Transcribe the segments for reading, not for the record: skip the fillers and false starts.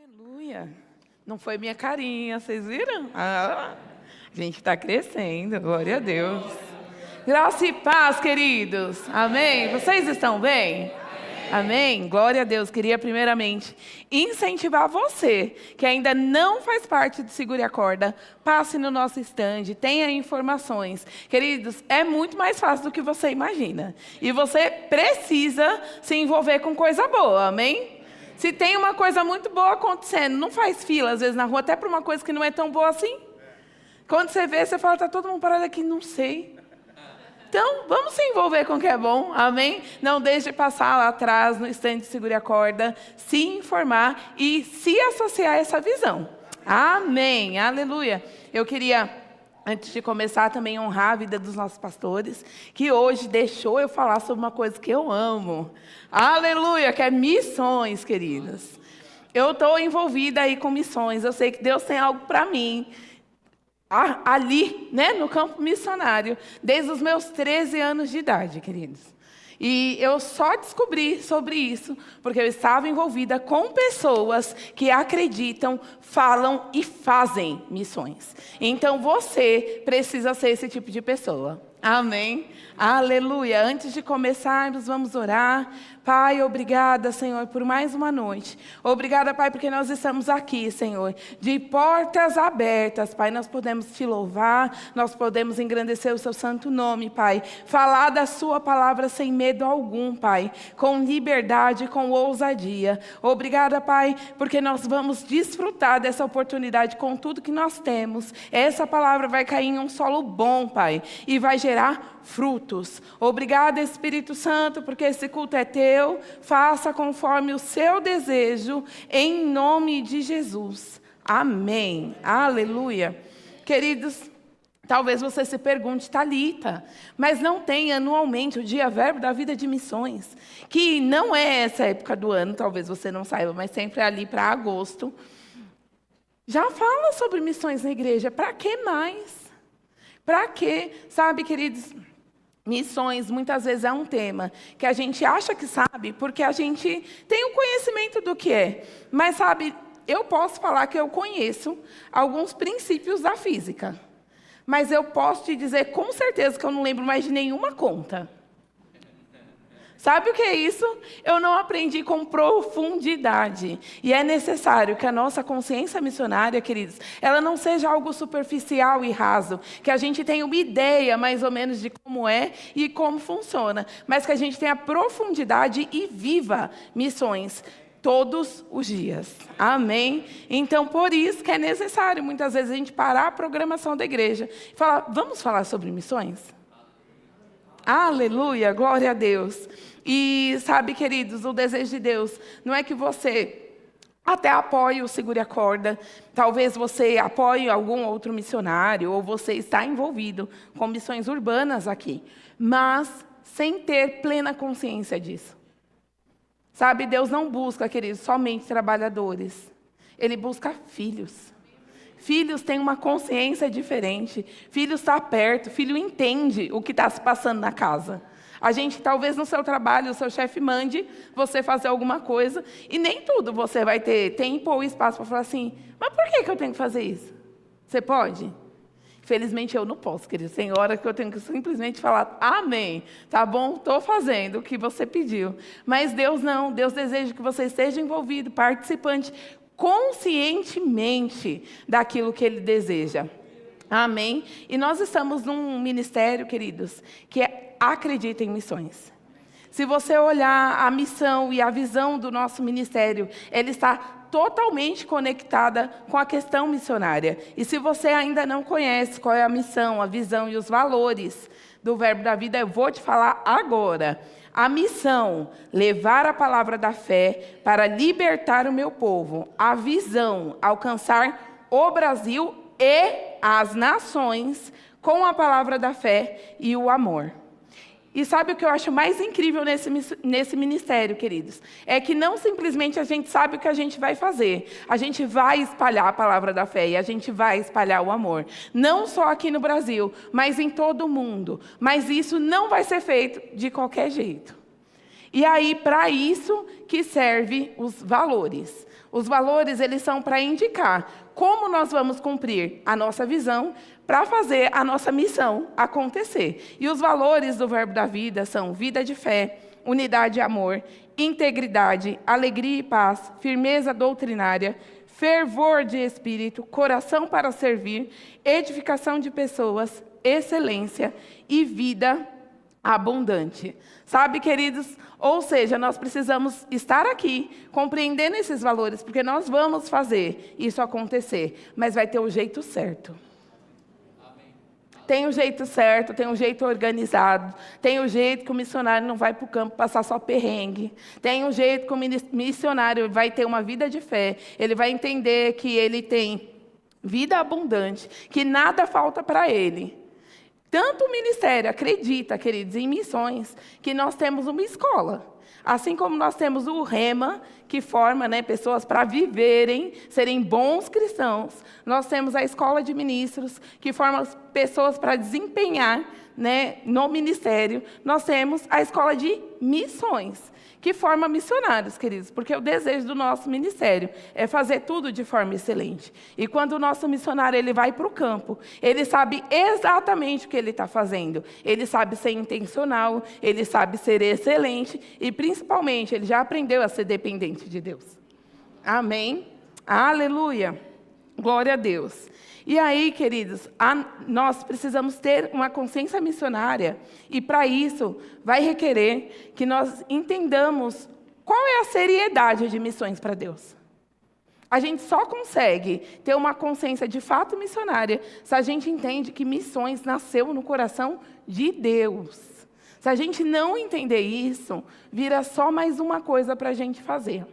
Aleluia. Não foi minha carinha, vocês viram? A gente está crescendo, glória a Deus. Graça e paz, queridos. Amém? Vocês estão bem? Amém? Glória a Deus. Queria primeiramente incentivar você, que ainda não faz parte do Segure a Corda, passe no nosso stand, tenha informações. Queridos, é muito mais fácil do que você imagina. E você precisa se envolver com coisa boa, amém? Se tem uma coisa muito boa acontecendo, não faz fila, às vezes, na rua, até para uma coisa que não é tão boa assim. Quando você vê, você fala, está todo mundo parado aqui, não sei. Então, vamos se envolver com o que é bom, amém? Não deixe de passar lá atrás, no stand de Segure a Corda, se informar e se associar a essa visão. Amém, aleluia. Eu queria, antes de começar, também honrar a vida dos nossos pastores, que hoje deixou eu falar sobre uma coisa que eu amo. Aleluia, que é missões, queridas. Eu estou envolvida aí com missões, eu sei que Deus tem algo para mim. Ali, né, no campo missionário, desde os meus 13 anos de idade, queridos. E eu só descobri sobre isso porque eu estava envolvida com pessoas que acreditam, falam e fazem missões. Então você precisa ser esse tipo de pessoa. Amém? Aleluia. Antes de começarmos, vamos orar. Pai, obrigada, Senhor, por mais uma noite. Obrigada, Pai, porque nós estamos aqui, Senhor, de portas abertas, Pai. Nós podemos te louvar, nós podemos engrandecer o seu santo nome, Pai. Falar da sua palavra sem medo algum, Pai. Com liberdade, com ousadia. Obrigada, Pai, porque nós vamos desfrutar dessa oportunidade com tudo que nós temos. Essa palavra vai cair em um solo bom, Pai, e vai gerar frutos. Obrigada, Espírito Santo, porque esse culto é teu. Faça conforme o seu desejo, em nome de Jesus. Amém. Aleluia. Queridos, talvez você se pergunte, Thalita, mas não tem anualmente o Dia Verbo da Vida de Missões, que não é essa época do ano, talvez você não saiba, mas sempre é ali para agosto. Já fala sobre missões na igreja, para que mais? Para quê? Sabe, queridos, missões muitas vezes é um tema que a gente acha que sabe, porque a gente tem o conhecimento do que é. Mas, sabe, eu posso falar que eu conheço alguns princípios da física. Mas eu posso te dizer com certeza que eu não lembro mais de nenhuma conta. Sabe o que é isso? Eu não aprendi com profundidade. E é necessário que a nossa consciência missionária, queridos, ela não seja algo superficial e raso, que a gente tenha uma ideia mais ou menos de como é e como funciona, mas que a gente tenha profundidade e viva missões todos os dias. Amém? Então, por isso que é necessário, muitas vezes, a gente parar a programação da igreja e falar, vamos falar sobre missões? Aleluia, glória a Deus. E sabe, queridos, o desejo de Deus não é que você até apoie o Segure a Corda, talvez você apoie algum outro missionário, ou você está envolvido com missões urbanas aqui, mas sem ter plena consciência disso. Sabe, Deus não busca, queridos, somente trabalhadores, Ele busca filhos. Filhos têm uma consciência diferente, filho está perto, filho entende o que está se passando na casa. A gente, talvez no seu trabalho, o seu chefe mande você fazer alguma coisa, e nem tudo você vai ter tempo ou espaço para falar assim, mas por que eu tenho que fazer isso? Você pode? Infelizmente eu não posso, querido. Tem hora que eu tenho que simplesmente falar, amém, tá bom, estou fazendo o que você pediu. Mas Deus não, Deus deseja que você esteja envolvido, participante, conscientemente daquilo que Ele deseja. Amém? E nós estamos num ministério, queridos, que acredita em missões. Se você olhar a missão e a visão do nosso ministério, ele está totalmente conectada com a questão missionária. E se você ainda não conhece qual é a missão, a visão e os valores do Verbo da Vida, eu vou te falar agora. A missão, levar a palavra da fé para libertar o meu povo. A visão, alcançar o Brasil e as nações com a palavra da fé e o amor. E sabe o que eu acho mais incrível nesse ministério, queridos? É que não simplesmente a gente sabe o que a gente vai fazer. A gente vai espalhar a palavra da fé e a gente vai espalhar o amor. Não só aqui no Brasil, mas em todo o mundo. Mas isso não vai ser feito de qualquer jeito. E aí, para isso que servem os valores. Os valores, eles são para indicar como nós vamos cumprir a nossa visão para fazer a nossa missão acontecer. E os valores do Verbo da Vida são vida de fé, unidade e amor, integridade, alegria e paz, firmeza doutrinária, fervor de espírito, coração para servir, edificação de pessoas, excelência e vida abundante. Sabe, queridos? Ou seja, nós precisamos estar aqui, compreendendo esses valores, porque nós vamos fazer isso acontecer, mas vai ter o jeito certo. Tem o jeito certo, tem o jeito organizado, tem o jeito que o missionário não vai para o campo passar só perrengue, tem o jeito que o missionário vai ter uma vida de fé, ele vai entender que ele tem vida abundante, que nada falta para ele. Tanto o ministério acredita, queridos, em missões, que nós temos uma escola. Assim como nós temos o Rema, que forma, pessoas para viverem, serem bons cristãos. Nós temos a escola de ministros, que forma pessoas para desempenhar, no ministério. Nós temos a escola de missões, que forma missionários, queridos, porque o desejo do nosso ministério é fazer tudo de forma excelente. E quando o nosso missionário ele vai para o campo, ele sabe exatamente o que ele está fazendo. Ele sabe ser intencional, ele sabe ser excelente e, principalmente, ele já aprendeu a ser dependente de Deus. Amém? Aleluia! Glória a Deus. E aí, queridos, nós precisamos ter uma consciência missionária e, para isso, vai requerer que nós entendamos qual é a seriedade de missões para Deus. A gente só consegue ter uma consciência de fato missionária se a gente entende que missões nasceu no coração de Deus. Se a gente não entender isso, vira só mais uma coisa para a gente fazer.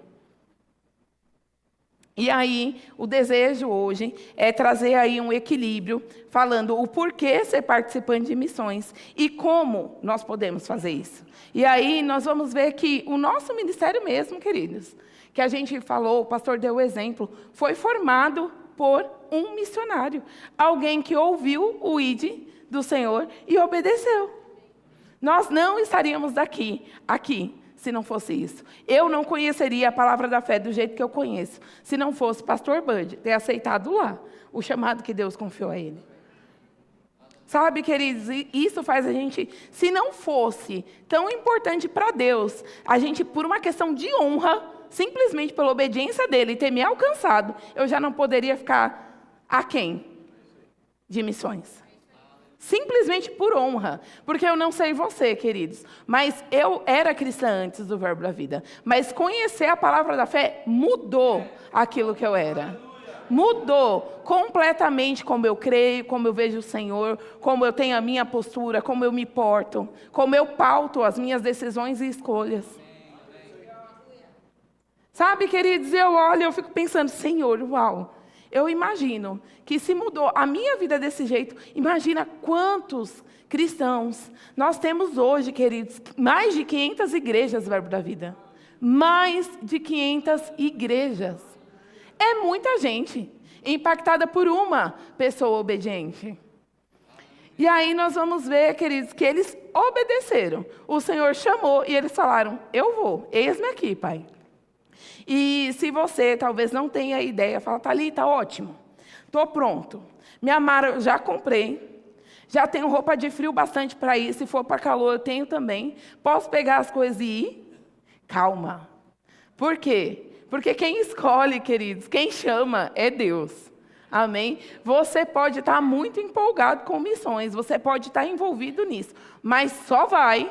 E aí, o desejo hoje é trazer aí um equilíbrio, falando o porquê ser participante de missões e como nós podemos fazer isso. E aí, nós vamos ver que o nosso ministério mesmo, queridos, que a gente falou, o pastor deu o exemplo, foi formado por um missionário. Alguém que ouviu o ID do Senhor e obedeceu. Nós não estaríamos aqui, se não fosse isso. Eu não conheceria a palavra da fé do jeito que eu conheço, se não fosse pastor Bud ter aceitado lá o chamado que Deus confiou a ele. Sabe, queridos, isso faz a gente, se não fosse tão importante para Deus, a gente, por uma questão de honra, simplesmente pela obediência dele ter me alcançado, eu já não poderia ficar aquém de missões. Simplesmente por honra, porque eu não sei você, queridos, mas eu era cristã antes do Verbo da Vida, mas conhecer a palavra da fé mudou aquilo que eu era. Mudou completamente como eu creio, como eu vejo o Senhor, como eu tenho a minha postura, como eu me porto, como eu pauto as minhas decisões e escolhas. Sabe, queridos, eu olho e eu fico pensando, Senhor, uau. Eu imagino que se mudou a minha vida desse jeito, imagina quantos cristãos nós temos hoje, queridos, mais de 500 igrejas, Verbo da Vida. Mais de 500 igrejas. É muita gente impactada por uma pessoa obediente. E aí nós vamos ver, queridos, que eles obedeceram. O Senhor chamou e eles falaram, eu vou, eis-me aqui, Pai. E se você talvez não tenha ideia, fala, Thalita, ótimo, estou pronto. Minha mala eu já comprei, já tenho roupa de frio bastante para ir, se for para calor eu tenho também. Posso pegar as coisas e ir? Calma. Por quê? Porque quem escolhe, queridos, quem chama é Deus. Amém? Você pode estar muito empolgado com missões, você pode estar envolvido nisso, mas só vai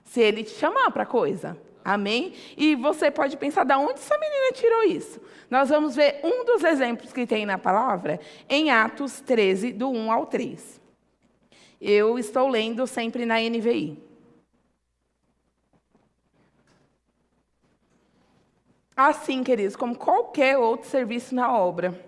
se Ele te chamar para a coisa. Amém? E você pode pensar, de onde essa menina tirou isso? Nós vamos ver um dos exemplos que tem na palavra em Atos 13, do 1 ao 3. Eu estou lendo sempre na NVI. Assim, queridos, como qualquer outro serviço na obra,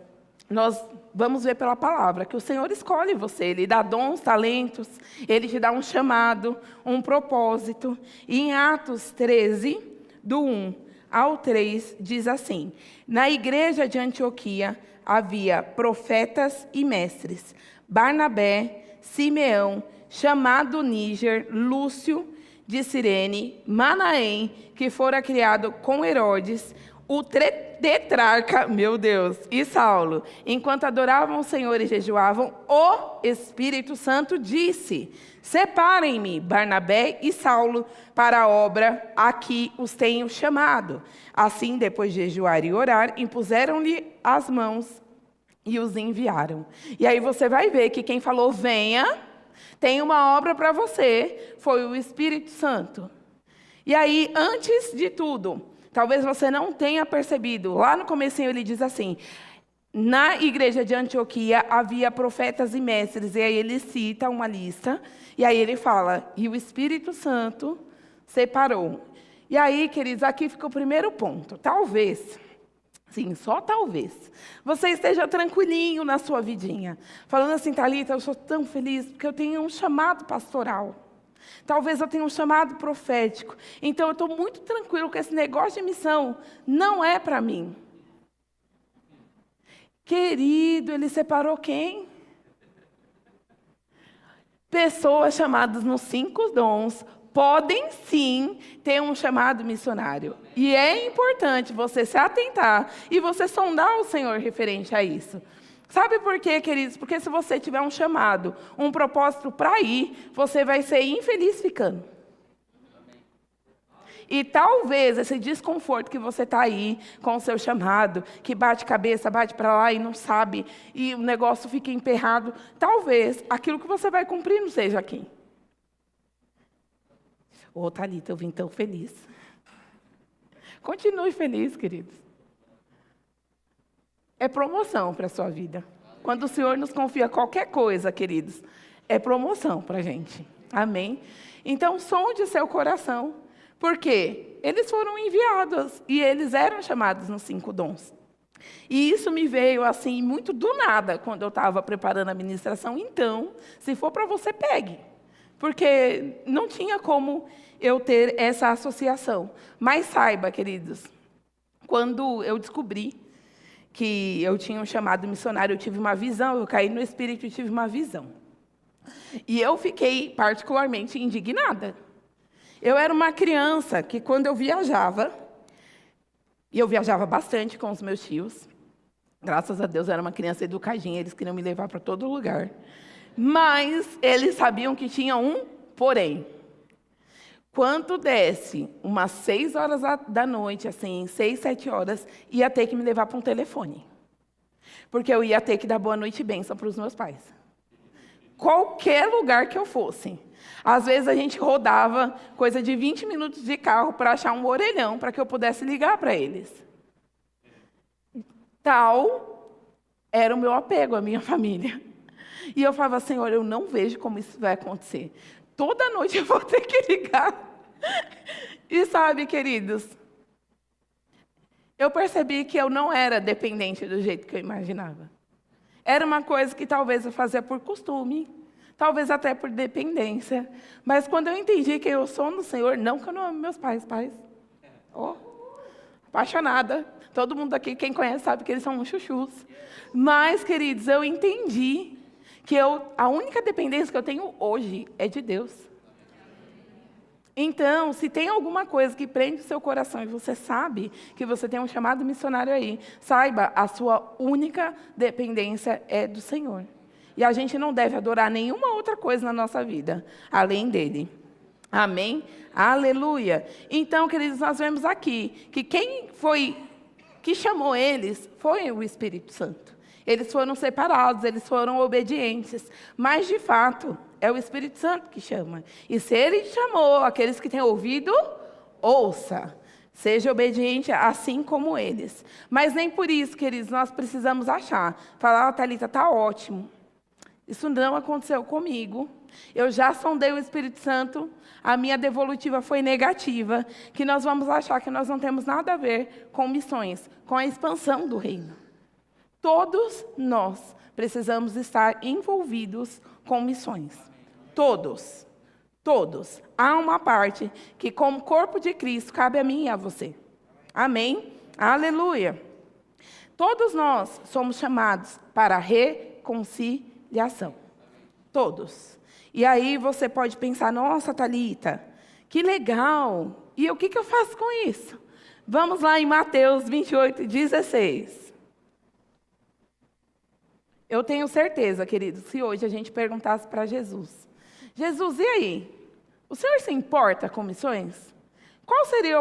nós vamos ver pela palavra que o Senhor escolhe você, Ele dá dons, talentos, Ele te dá um chamado, um propósito. E em Atos 13, do 1 ao 3, diz assim, na igreja de Antioquia havia profetas e mestres, Barnabé, Simeão, chamado Níger, Lúcio de Cirene, Manaém, que fora criado com Herodes, o tetrarca, meu Deus, e Saulo, enquanto adoravam o Senhor e jejuavam, o Espírito Santo disse: separem-me, Barnabé e Saulo, para a obra a que os tenho chamado. Assim, depois de jejuar e orar, impuseram-lhe as mãos e os enviaram. E aí você vai ver que quem falou, venha, tem uma obra para você, foi o Espírito Santo. E aí, antes de tudo, talvez você não tenha percebido, lá no comecinho ele diz assim: na igreja de Antioquia havia profetas e mestres, e aí ele cita uma lista, e aí ele fala, e o Espírito Santo separou. E aí, queridos, aqui fica o primeiro ponto. Talvez, sim, só talvez, você esteja tranquilinho na sua vidinha, falando assim: Thalita, eu sou tão feliz porque eu tenho um chamado pastoral. Talvez eu tenha um chamado profético. Então, eu estou muito tranquilo que esse negócio de missão não é para mim. Querido, ele separou quem? Pessoas chamadas nos 5 dons podem sim ter um chamado missionário. E é importante você se atentar e você sondar o Senhor referente a isso. Sabe por quê, queridos? Porque se você tiver um chamado, um propósito para ir, você vai ser infeliz ficando. E talvez esse desconforto que você está aí com o seu chamado, que bate cabeça, bate para lá e não sabe, e o negócio fica emperrado, talvez aquilo que você vai cumprir não seja aqui. Ô, Thalita, eu vim tão feliz. Continue feliz, queridos. É promoção para a sua vida. Quando o Senhor nos confia qualquer coisa, queridos, é promoção para a gente. Amém? Então, sonde seu coração. Porque eles foram enviados e eles eram chamados nos 5 dons. E isso me veio assim muito do nada quando eu estava preparando a ministração. Então, se for para você, pegue. Porque não tinha como eu ter essa associação. Mas saiba, queridos, quando eu descobri que eu tinha um chamado missionário, eu tive uma visão, eu caí no Espírito e tive uma visão. E eu fiquei particularmente indignada. Eu era uma criança que, quando eu viajava, e eu viajava bastante com os meus tios, graças a Deus eu era uma criança educadinha, eles queriam me levar para todo lugar, mas eles sabiam que tinha um porém. Quando desse umas 6 horas da noite, assim, 6, 7 horas, ia ter que me levar para um telefone, porque eu ia ter que dar boa noite e bênção para os meus pais. Qualquer lugar que eu fosse. Às vezes a gente rodava coisa de 20 minutos de carro para achar um orelhão para que eu pudesse ligar para eles. Tal era o meu apego à minha família. E eu falava: Senhor, eu não vejo como isso vai acontecer. Toda noite eu vou ter que ligar. E sabe, queridos, eu percebi que eu não era dependente do jeito que eu imaginava. Era uma coisa que talvez eu fazia por costume, talvez até por dependência. Mas quando eu entendi que eu sou no Senhor, não que eu não amo meus pais. Oh, apaixonada. Todo mundo aqui, quem conhece, sabe que eles são uns chuchus. Mas, queridos, eu entendi que a única dependência que eu tenho hoje é de Deus. Então, se tem alguma coisa que prende o seu coração e você sabe que você tem um chamado missionário aí, saiba, a sua única dependência é do Senhor. E a gente não deve adorar nenhuma outra coisa na nossa vida, além dele. Amém? Aleluia! Então, queridos, nós vemos aqui que quem foi que chamou eles foi o Espírito Santo. Eles foram separados, eles foram obedientes. Mas, de fato, é o Espírito Santo que chama. E se ele chamou aqueles que têm ouvido, ouça. Seja obediente assim como eles. Mas nem por isso, queridos, nós precisamos achar. Falar: Thalita, está ótimo. Isso não aconteceu comigo. Eu já sondei o Espírito Santo. A minha devolutiva foi negativa. Que nós vamos achar que nós não temos nada a ver com missões, com a expansão do reino. Todos nós precisamos estar envolvidos com missões. Todos. Todos. Há uma parte que, como corpo de Cristo, cabe a mim e a você. Amém? Aleluia. Todos nós somos chamados para a reconciliação. Todos. E aí você pode pensar: nossa, Thalita, que legal. E o que eu faço com isso? Vamos lá em Mateus 28, 16. Eu tenho certeza, queridos, se hoje a gente perguntasse para Jesus, Jesus, e aí? O senhor se importa com missões? Qual seria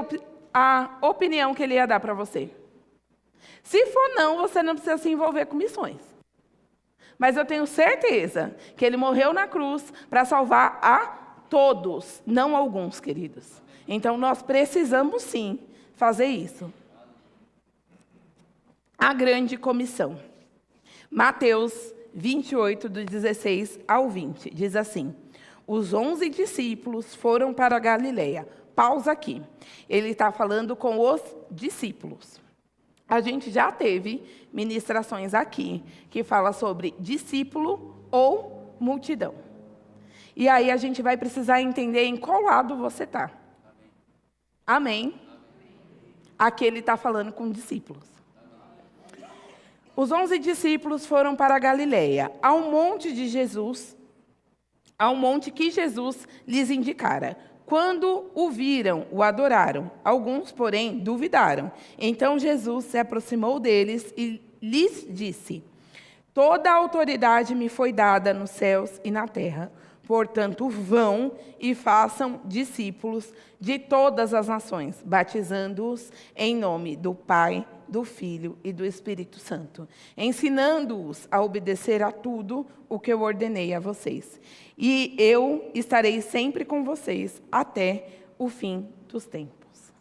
a opinião que ele ia dar para você? Se for não, você não precisa se envolver com missões. Mas eu tenho certeza que ele morreu na cruz para salvar a todos, não alguns, queridos. Então, nós precisamos, sim, fazer isso. A grande comissão. Mateus 28, do 16 ao 20, diz assim: os 11 discípulos foram para a Galileia. Pausa aqui. Ele está falando com os discípulos. A gente já teve ministrações aqui que fala sobre discípulo ou multidão. E aí a gente vai precisar entender em qual lado você está. Amém? Aqui ele está falando com discípulos. Os 11 discípulos foram para a Galileia, ao monte que Jesus lhes indicara. Quando o viram, o adoraram. Alguns, porém, duvidaram. Então Jesus se aproximou deles e lhes disse: toda a autoridade me foi dada nos céus e na terra. Portanto, vão e façam discípulos de todas as nações, batizando-os em nome do Pai, do Filho e do Espírito Santo, ensinando-os a obedecer a tudo o que eu ordenei a vocês. E eu estarei sempre com vocês até o fim dos tempos.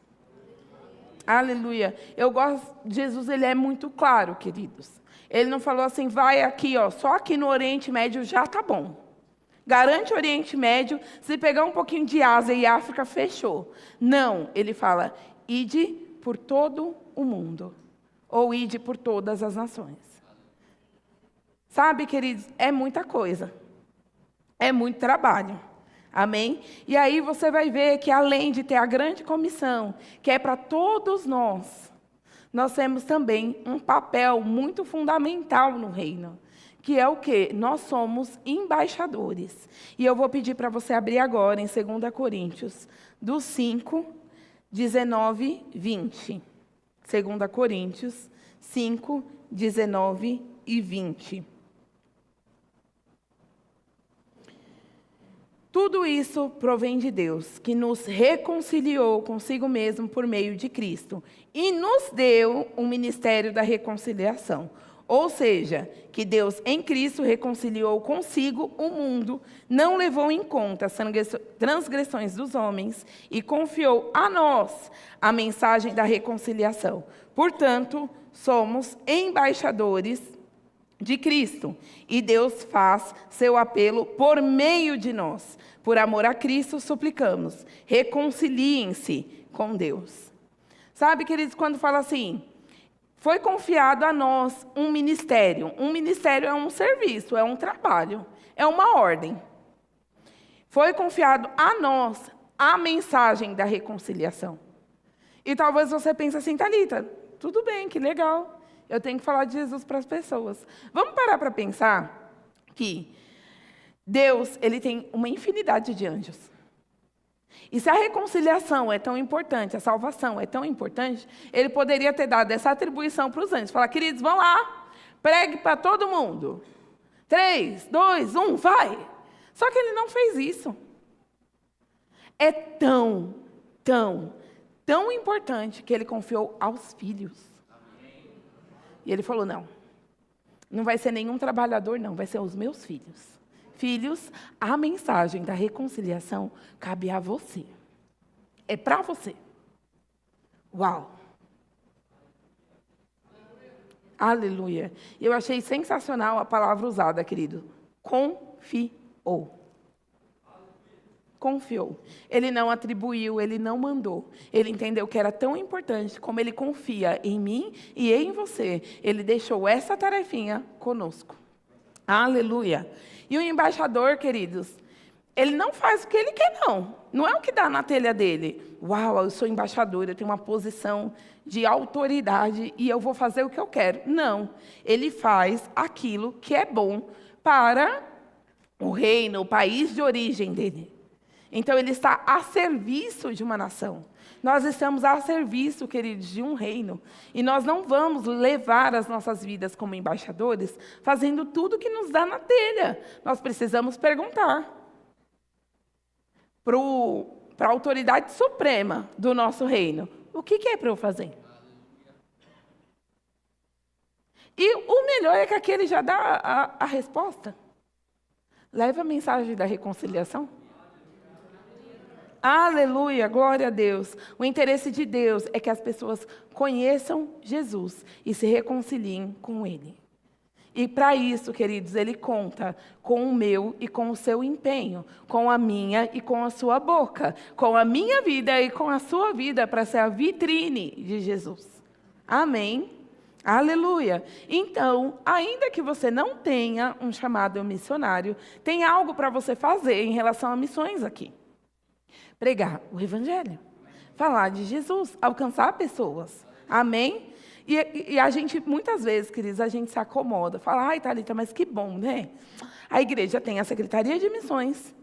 Aleluia. Eu gosto de Jesus, ele é muito claro, queridos. Ele não falou assim, vai aqui, ó, só aqui no Oriente Médio já tá bom. Garante o Oriente Médio, se pegar um pouquinho de Ásia e África, fechou. Não, ele fala, ide por todo o mundo. Ou ide por todas as nações. Sabe, queridos, é muita coisa. É muito trabalho. Amém? E aí você vai ver que além de ter a grande comissão, que é para todos nós, nós temos também um papel muito fundamental no reino. Que é o quê? Nós somos embaixadores. E eu vou pedir para você abrir agora em 2 Coríntios, do 5, 19, 20. 2 Coríntios 5, 19 e 20. Tudo isso provém de Deus, que nos reconciliou consigo mesmo por meio de Cristo e nos deu o ministério da reconciliação. Ou seja, que Deus em Cristo reconciliou consigo o mundo, não levou em conta as transgressões dos homens e confiou a nós a mensagem da reconciliação. Portanto, somos embaixadores de Cristo, e Deus faz seu apelo por meio de nós. Por amor a Cristo, suplicamos, reconciliem-se com Deus. Sabe, queridos, quando fala assim, foi confiado a nós um ministério. Um ministério é um serviço, é um trabalho, é uma ordem. Foi confiado a nós a mensagem da reconciliação. E talvez você pense assim, Thalita, tudo bem, que legal. Eu tenho que falar de Jesus para as pessoas. Vamos parar para pensar que Deus, ele tem uma infinidade de anjos. E se a reconciliação é tão importante, a salvação é tão importante, ele poderia ter dado essa atribuição para os anjos. Falar, queridos, vão lá, pregue para todo mundo. 3, 2, 1, vai. Só que ele não fez isso. É tão importante que ele confiou aos filhos. E ele falou, não vai ser nenhum trabalhador, não, vai ser os meus filhos. Filhos, a mensagem da reconciliação cabe a você. É para você. Uau! Aleluia! Eu achei sensacional a palavra usada, querido. Confiou. Confiou. Ele não atribuiu, ele não mandou. Ele entendeu que era tão importante como ele confia em mim e em você. Ele deixou essa tarefinha conosco. Aleluia. E o embaixador, queridos, ele não faz o que ele quer, não. Não é o que dá na telha dele. Uau, eu sou embaixador, eu tenho uma posição de autoridade e eu vou fazer o que eu quero. Não. Ele faz aquilo que é bom para o reino, o país de origem dele. Então, ele está a serviço de uma nação. Nós estamos a serviço, queridos, de um reino. E nós não vamos levar as nossas vidas como embaixadores fazendo tudo que nos dá na telha. Nós precisamos perguntar para a autoridade suprema do nosso reino: o que é para eu fazer? E o melhor é que aquele já dá a resposta. Leva a mensagem da reconciliação. Aleluia, glória a Deus. O interesse de Deus é que as pessoas conheçam Jesus e se reconciliem com Ele. E para isso, queridos, Ele conta com o meu e com o seu empenho, com a minha e com a sua boca, com a minha vida e com a sua vida, para ser a vitrine de Jesus. Amém? Aleluia. Então, ainda que você não tenha um chamado missionário, tem algo para você fazer em relação a missões aqui. Pregar o Evangelho, falar de Jesus, alcançar pessoas. Amém? E a gente, muitas vezes, queridos, a gente se acomoda. Fala: ai, Thalita, mas que bom, né? A igreja tem a Secretaria de Missões,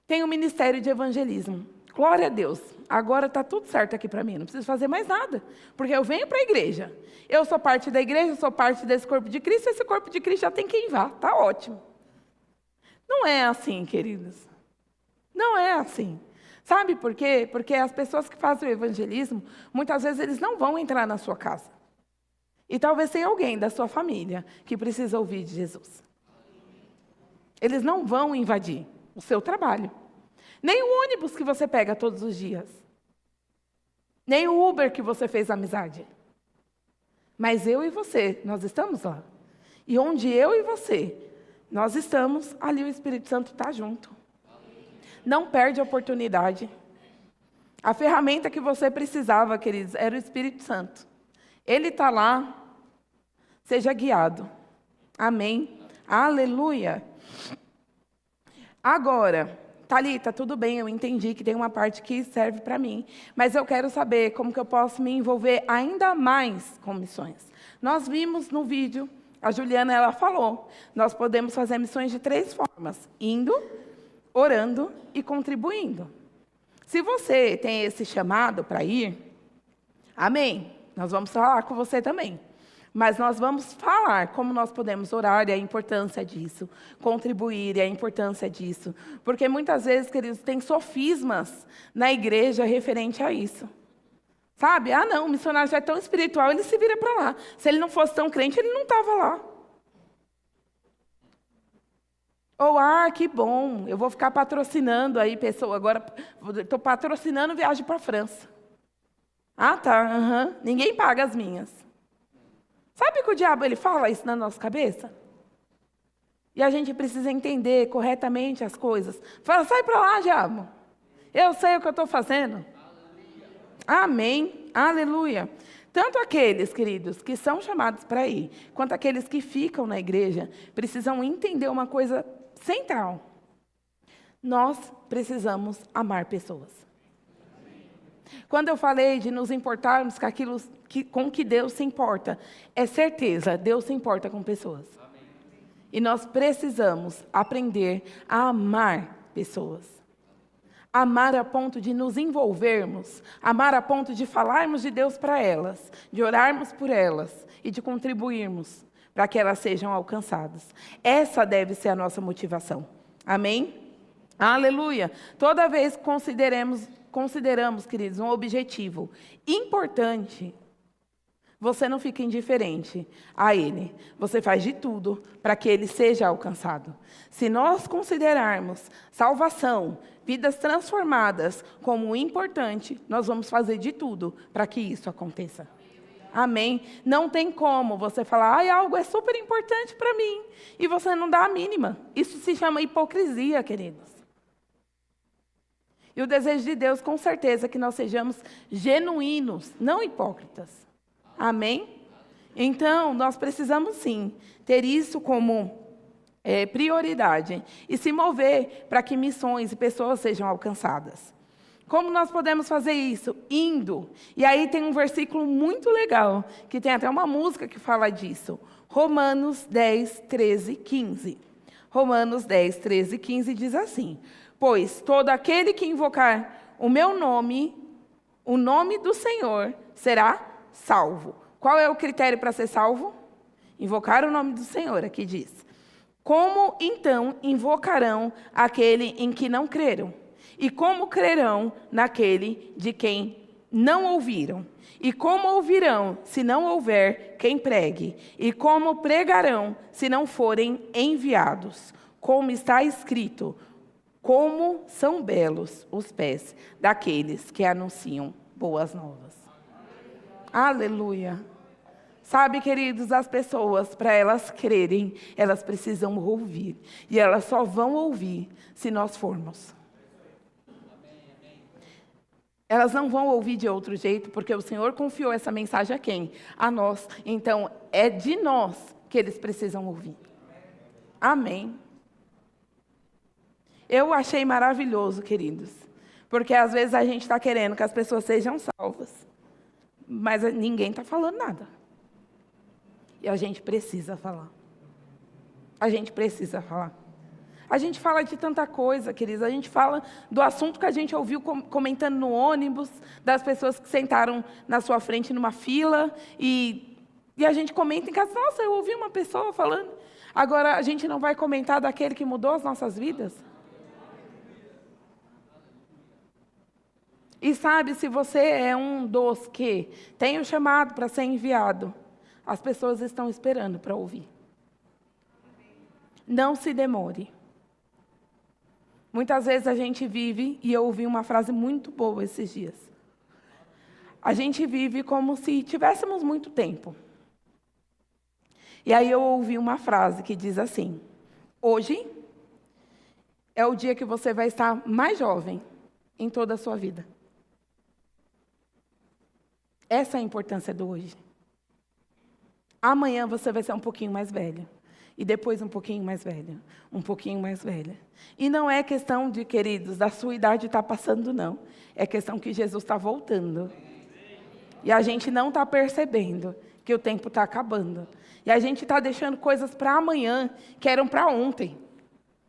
tem o Ministério de Evangelismo. Glória a Deus. Agora está tudo certo aqui para mim, não preciso fazer mais nada. Porque eu venho para a igreja. Eu sou parte da igreja, sou parte desse corpo de Cristo, esse corpo de Cristo já tem quem vá. Está ótimo. Não é assim, queridos. Não é assim. Sabe por quê? Porque as pessoas que fazem o evangelismo, muitas vezes eles não vão entrar na sua casa. E talvez tenha alguém da sua família que precisa ouvir de Jesus. Eles não vão invadir o seu trabalho. Nem o ônibus que você pega todos os dias. Nem o Uber que você fez amizade. Mas eu e você, nós estamos lá. E onde eu e você, nós estamos, ali o Espírito Santo está junto. Não perde a oportunidade. A ferramenta que você precisava, queridos, era o Espírito Santo. Ele está lá. Seja guiado. Amém. Aleluia. Agora, Thalita, tudo bem, eu entendi que tem uma parte que serve para mim, mas eu quero saber como que eu posso me envolver ainda mais com missões. Nós vimos no vídeo, a Juliana, ela falou, nós podemos fazer missões de 3 formas: indo, orando e contribuindo. Se você tem esse chamado para ir, amém, nós vamos falar com você também. Mas nós vamos falar como nós podemos orar e a importância disso, contribuir e a importância disso. Porque muitas vezes, queridos, tem sofismas na igreja referente a isso. Sabe? Ah, não, o missionário já é tão espiritual, ele se vira para lá. Se ele não fosse tão crente, ele não estava lá. Ou, que bom, eu vou ficar patrocinando aí pessoa. Agora, estou patrocinando viagem para a França. Ah, tá, ninguém paga as minhas. Sabe que o diabo ele fala isso na nossa cabeça? E a gente precisa entender corretamente as coisas. Fala: sai para lá, diabo. Eu sei o que eu estou fazendo. Amém. Aleluia. Tanto aqueles, queridos, que são chamados para ir, quanto aqueles que ficam na igreja, precisam entender uma coisa central. Nós precisamos amar pessoas. Quando eu falei de nos importarmos com aquilo com que Deus se importa, é certeza, Deus se importa com pessoas. Amém. E nós precisamos aprender a amar pessoas. Amar a ponto de nos envolvermos, amar a ponto de falarmos de Deus para elas, de orarmos por elas e de contribuirmos para que elas sejam alcançadas. Essa deve ser a nossa motivação. Amém? Aleluia! Toda vez que consideramos, queridos, um objetivo importante, você não fica indiferente a ele. Você faz de tudo para que ele seja alcançado. Se nós considerarmos salvação, vidas transformadas como importante, nós vamos fazer de tudo para que isso aconteça. Amém? Não tem como você falar: algo é super importante para mim, e você não dá a mínima. Isso se chama hipocrisia, queridos. E o desejo de Deus, com certeza, é que nós sejamos genuínos, não hipócritas. Amém? Então, nós precisamos sim ter isso como prioridade e se mover para que missões e pessoas sejam alcançadas. Como nós podemos fazer isso? Indo. E aí tem um versículo muito legal, que tem até uma música que fala disso. Romanos 10, 13, 15. Romanos 10, 13, 15 diz assim: Pois todo aquele que invocar o meu nome, o nome do Senhor, será salvo. Qual é o critério para ser salvo? Invocar o nome do Senhor, aqui diz. Como então invocarão aquele em que não creram? E como crerão naquele de quem não ouviram? E como ouvirão se não houver quem pregue? E como pregarão se não forem enviados? Como está escrito, como são belos os pés daqueles que anunciam boas novas. Aleluia. Sabe, queridos, as pessoas, para elas crerem, elas precisam ouvir. E elas só vão ouvir se nós formos. Elas não vão ouvir de outro jeito, porque o Senhor confiou essa mensagem a quem? A nós. Então, é de nós que eles precisam ouvir. Amém. Eu achei maravilhoso, queridos, porque às vezes a gente está querendo que as pessoas sejam salvas, mas ninguém está falando nada. E a gente precisa falar. A gente precisa falar. A gente fala de tanta coisa, queridos. A gente fala do assunto que a gente ouviu comentando no ônibus, das pessoas que sentaram na sua frente numa fila, e a gente comenta em casa, nossa, eu ouvi uma pessoa falando. Agora, a gente não vai comentar daquele que mudou as nossas vidas? E sabe, se você é um dos que tem o chamado para ser enviado, as pessoas estão esperando para ouvir. Não se demore. Muitas vezes a gente vive, e eu ouvi uma frase muito boa esses dias. A gente vive como se tivéssemos muito tempo. E aí eu ouvi uma frase que diz assim: hoje é o dia que você vai estar mais jovem em toda a sua vida. Essa é a importância do hoje. Amanhã você vai ser um pouquinho mais velho. E depois um pouquinho mais velho. Um pouquinho mais velha. E não é questão de, queridos, da sua idade estar passando, não. É questão que Jesus está voltando. E a gente não está percebendo que o tempo está acabando. E a gente está deixando coisas para amanhã que eram para ontem.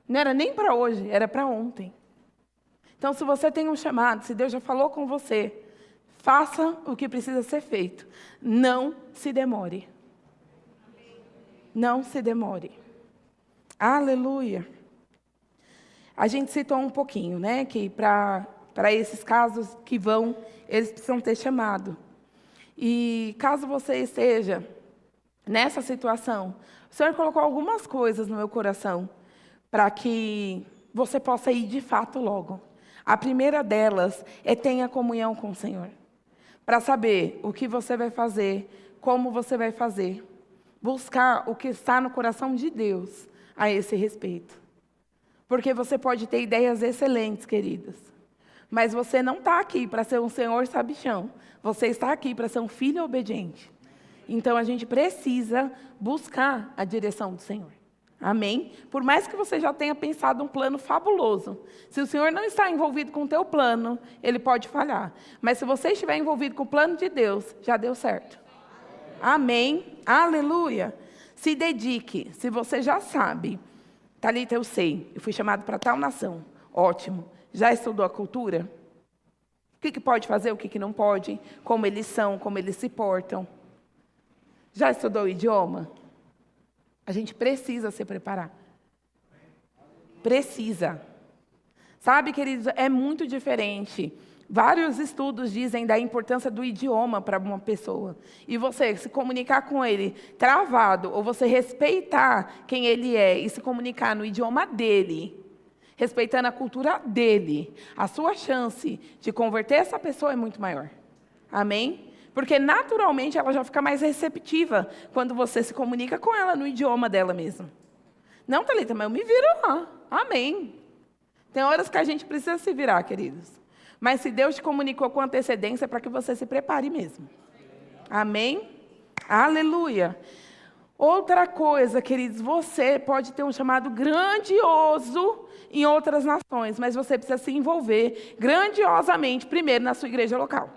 Não era nem para hoje, era para ontem. Então, se você tem um chamado, se Deus já falou com você, faça o que precisa ser feito. Não se demore. Não se demore. Aleluia. A gente citou um pouquinho, né, que para esses casos que vão, eles precisam ter chamado. E caso você esteja nessa situação, o Senhor colocou algumas coisas no meu coração para que você possa ir de fato logo. A primeira delas é tenha comunhão com o Senhor. Para saber o que você vai fazer, como você vai fazer. Buscar o que está no coração de Deus a esse respeito. Porque você pode ter ideias excelentes, queridas. Mas você não está aqui para ser um senhor sabichão. Você está aqui para ser um filho obediente. Então, a gente precisa buscar a direção do Senhor. Amém? Por mais que você já tenha pensado um plano fabuloso, se o Senhor não está envolvido com o teu plano, ele pode falhar. Mas se você estiver envolvido com o plano de Deus, já deu certo. Amém? Aleluia! Se dedique. Se você já sabe, Thalita, eu sei, eu fui chamado para tal nação. Ótimo. Já estudou a cultura? O que pode fazer, o que não pode? Como eles são, como eles se portam? Já estudou o idioma? A gente precisa se preparar. Precisa. Sabe, queridos, é muito diferente. Vários estudos dizem da importância do idioma para uma pessoa. E você se comunicar com ele travado, ou você respeitar quem ele é e se comunicar no idioma dele, respeitando a cultura dele, a sua chance de converter essa pessoa é muito maior. Amém? Porque naturalmente ela já fica mais receptiva quando você se comunica com ela no idioma dela mesma. Não, Thalita, mas eu me viro lá. Amém. Tem horas que a gente precisa se virar, queridos. Mas se Deus te comunicou com antecedência, é para que você se prepare mesmo. Amém? Aleluia. Outra coisa, queridos, você pode ter um chamado grandioso em outras nações, mas você precisa se envolver grandiosamente primeiro na sua igreja local.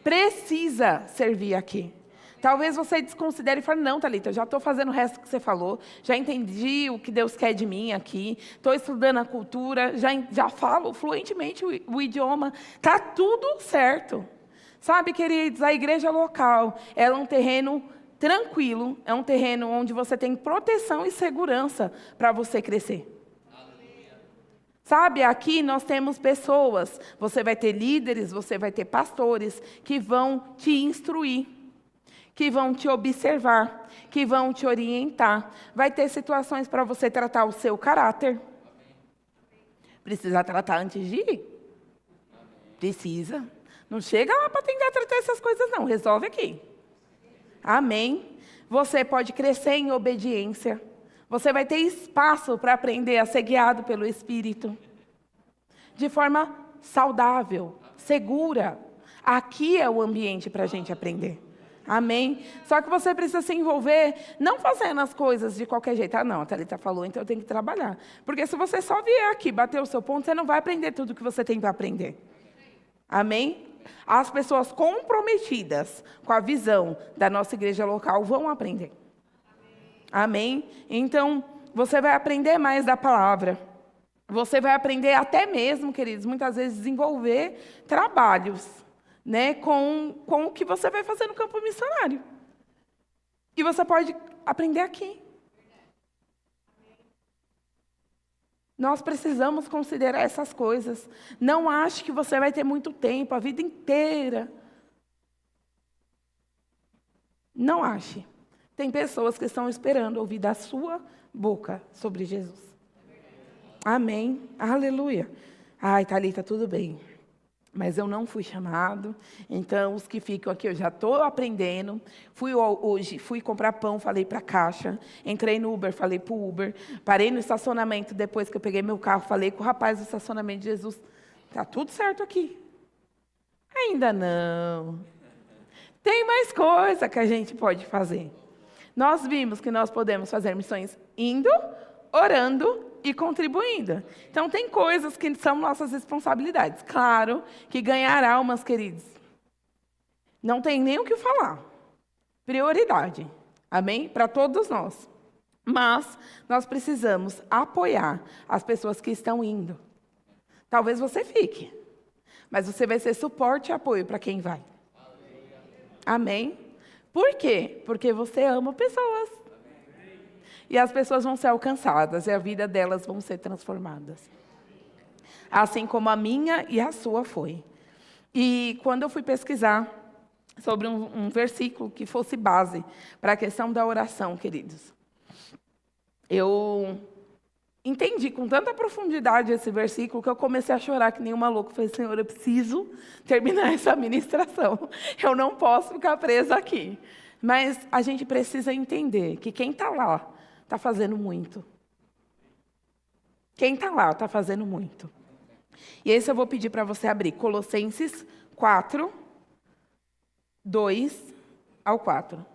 Precisa servir aqui. Talvez você desconsidere e fale, não, Thalita, eu já estou fazendo o resto que você falou, já entendi o que Deus quer de mim aqui, estou estudando a cultura, já falo fluentemente o idioma, está tudo certo. Sabe, queridos, a igreja local, ela é um terreno tranquilo, é um terreno onde você tem proteção e segurança para você crescer. Sabe, aqui nós temos pessoas, você vai ter líderes, você vai ter pastores que vão te instruir, que vão te observar, que vão te orientar. Vai ter situações para você tratar o seu caráter. Precisa tratar antes de ir? Precisa. Não chega lá para tentar tratar essas coisas, não. Resolve aqui. Amém? Você pode crescer em obediência. Você vai ter espaço para aprender a ser guiado pelo Espírito. De forma saudável, segura. Aqui é o ambiente para a gente aprender. Amém? Só que você precisa se envolver, não fazendo as coisas de qualquer jeito. Ah, não, a Thalita falou, então eu tenho que trabalhar. Porque se você só vier aqui, bater o seu ponto, você não vai aprender tudo que você tem para aprender. Amém? As pessoas comprometidas com a visão da nossa igreja local vão aprender. Amém? Então, você vai aprender mais da palavra. Você vai aprender até mesmo, queridos, muitas vezes desenvolver trabalhos, né, com o que você vai fazer no campo missionário. E você pode aprender aqui. Nós precisamos considerar essas coisas. Não ache que você vai ter muito tempo, a vida inteira. Não ache. Tem pessoas que estão esperando ouvir da sua boca sobre Jesus. Amém. Aleluia. Ai, Thalita, tudo bem. Mas eu não fui chamado, então os que ficam aqui eu já estou aprendendo. Hoje fui comprar pão, falei para a caixa. Entrei no Uber, falei para o Uber. Parei no estacionamento, depois que eu peguei meu carro, falei com o rapaz do estacionamento de Jesus. Está tudo certo aqui. Ainda não. Tem mais coisa que a gente pode fazer. Nós vimos que nós podemos fazer missões indo, orando e contribuindo. Então, tem coisas que são nossas responsabilidades. Claro que ganhar almas, queridos, não tem nem o que falar. Prioridade. Amém? Para todos nós. Mas nós precisamos apoiar as pessoas que estão indo. Talvez você fique, mas você vai ser suporte e apoio para quem vai. Amém? Por quê? Porque você ama pessoas. E as pessoas vão ser alcançadas, e a vida delas vão ser transformadas. Assim como a minha e a sua foi. E quando eu fui pesquisar sobre um versículo que fosse base para a questão da oração, queridos, eu entendi com tanta profundidade esse versículo que eu comecei a chorar que nem uma louca. Eu falei, Senhor, eu preciso terminar essa ministração. Eu não posso ficar presa aqui. Mas a gente precisa entender que quem está lá está fazendo muito. Quem está lá está fazendo muito. E esse eu vou pedir para você abrir. Colossenses 4, 2 ao 4.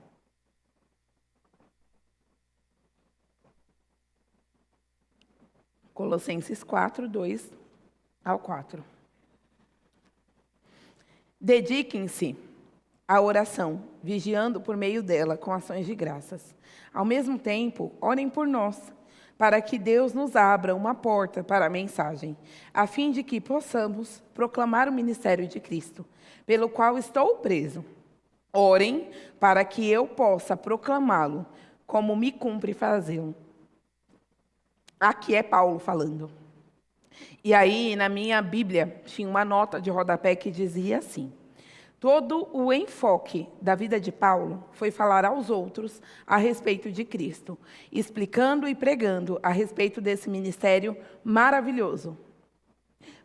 Colossenses 4, 2 ao 4. Dediquem-se à oração, vigiando por meio dela com ações de graças. Ao mesmo tempo, orem por nós, para que Deus nos abra uma porta para a mensagem, a fim de que possamos proclamar o ministério de Cristo, pelo qual estou preso. Orem para que eu possa proclamá-lo, como me cumpre fazê-lo. Aqui é Paulo falando. E aí, na minha Bíblia, tinha uma nota de rodapé que dizia assim: todo o enfoque da vida de Paulo foi falar aos outros a respeito de Cristo, explicando e pregando a respeito desse ministério maravilhoso.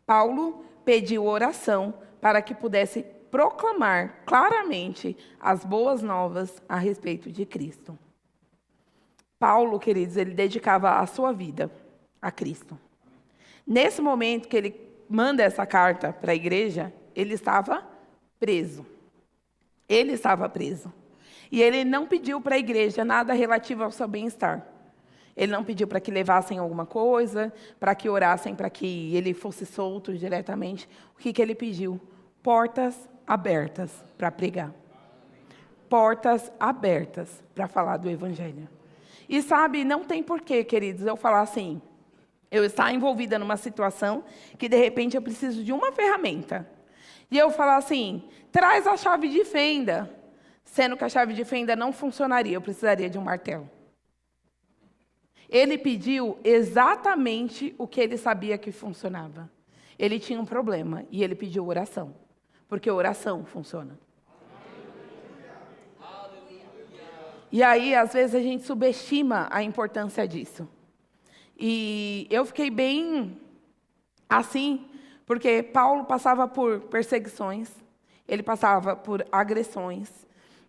Paulo pediu oração para que pudesse proclamar claramente as boas novas a respeito de Cristo. Paulo, queridos, ele dedicava a sua vida a Cristo. Nesse momento que ele manda essa carta para a igreja, ele estava preso. Ele estava preso. E ele não pediu para a igreja nada relativo ao seu bem-estar. Ele não pediu para que levassem alguma coisa, para que orassem, para que ele fosse solto diretamente. O que ele pediu? Portas abertas para pregar. portas abertas para falar do Evangelho. E sabe, não tem porquê, queridos, eu falar assim, eu estar envolvida numa situação que de repente eu preciso de uma ferramenta. E eu falar assim, traz a chave de fenda, sendo que a chave de fenda não funcionaria, eu precisaria de um martelo. Ele pediu exatamente o que ele sabia que funcionava. Ele tinha um problema e ele pediu oração, porque oração funciona. E aí, às vezes, a gente subestima a importância disso. E eu fiquei bem assim, porque Paulo passava por perseguições, ele passava por agressões,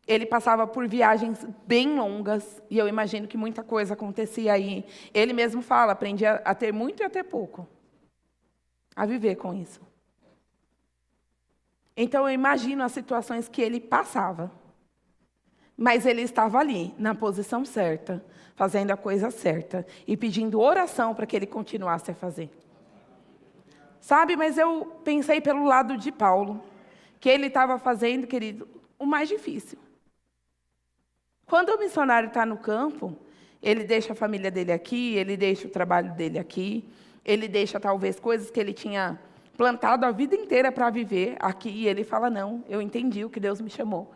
ele passava por viagens bem longas, e eu imagino que muita coisa acontecia aí. Ele mesmo fala, aprendi a ter muito e a ter pouco, a viver com isso. Então, eu imagino as situações que ele passava. Mas ele estava ali, na posição certa, fazendo a coisa certa e pedindo oração para que ele continuasse a fazer. Sabe, mas eu pensei pelo lado de Paulo, que ele estava fazendo, querido, o mais difícil. Quando o missionário está no campo, ele deixa a família dele aqui, ele deixa o trabalho dele aqui, ele deixa talvez coisas que ele tinha plantado a vida inteira para viver aqui, e ele fala, não, eu entendi o que Deus me chamou.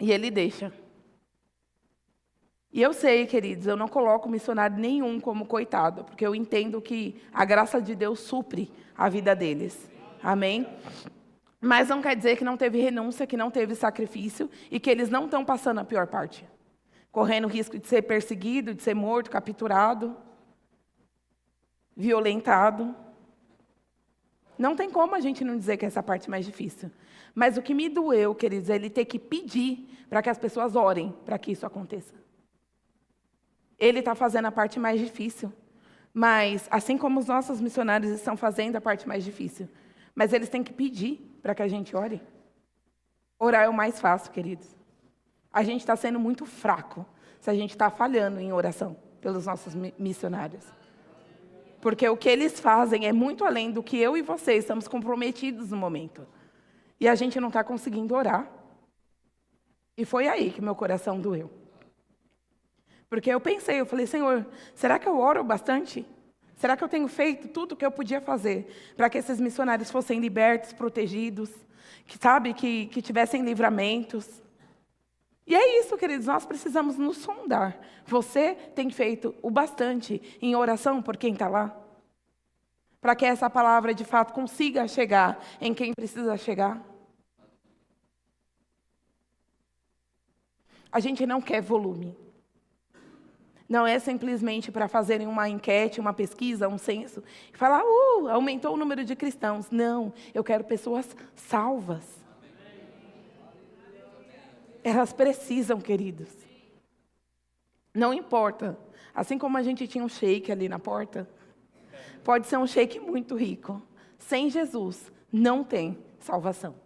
E ele deixa. E eu sei, queridos, eu não coloco missionário nenhum como coitado, porque eu entendo que a graça de Deus supre a vida deles. Amém? Mas não quer dizer que não teve renúncia, que não teve sacrifício e que eles não estão passando a pior parte. Correndo o risco de ser perseguido, de ser morto, capturado, violentado. Não tem como a gente não dizer que essa parte é mais difícil. Mas o que me doeu, queridos, é ele ter que pedir para que as pessoas orem para que isso aconteça. Ele está fazendo a parte mais difícil. Mas, assim como os nossos missionários estão fazendo a parte mais difícil, mas eles têm que pedir para que a gente ore. Orar é o mais fácil, queridos. A gente está sendo muito fraco se a gente está falhando em oração pelos nossos missionários. Porque o que eles fazem é muito além do que eu e vocês estamos comprometidos no momento. E a gente não está conseguindo orar. E foi aí que meu coração doeu. Porque eu pensei, eu falei, Senhor, será que eu oro bastante? Será que eu tenho feito tudo o que eu podia fazer para que esses missionários fossem libertos, protegidos, que tivessem livramentos? E é isso, queridos, nós precisamos nos sondar. Você tem feito o bastante em oração por quem está lá? Para que essa palavra, de fato, consiga chegar em quem precisa chegar? A gente não quer volume. Não é simplesmente para fazerem uma enquete, uma pesquisa, um censo, e falar, aumentou o número de cristãos. Não, eu quero pessoas salvas. Elas precisam, queridos. Não importa. Assim como a gente tinha um sheik ali na porta, pode ser um sheik muito rico. Sem Jesus, não tem salvação.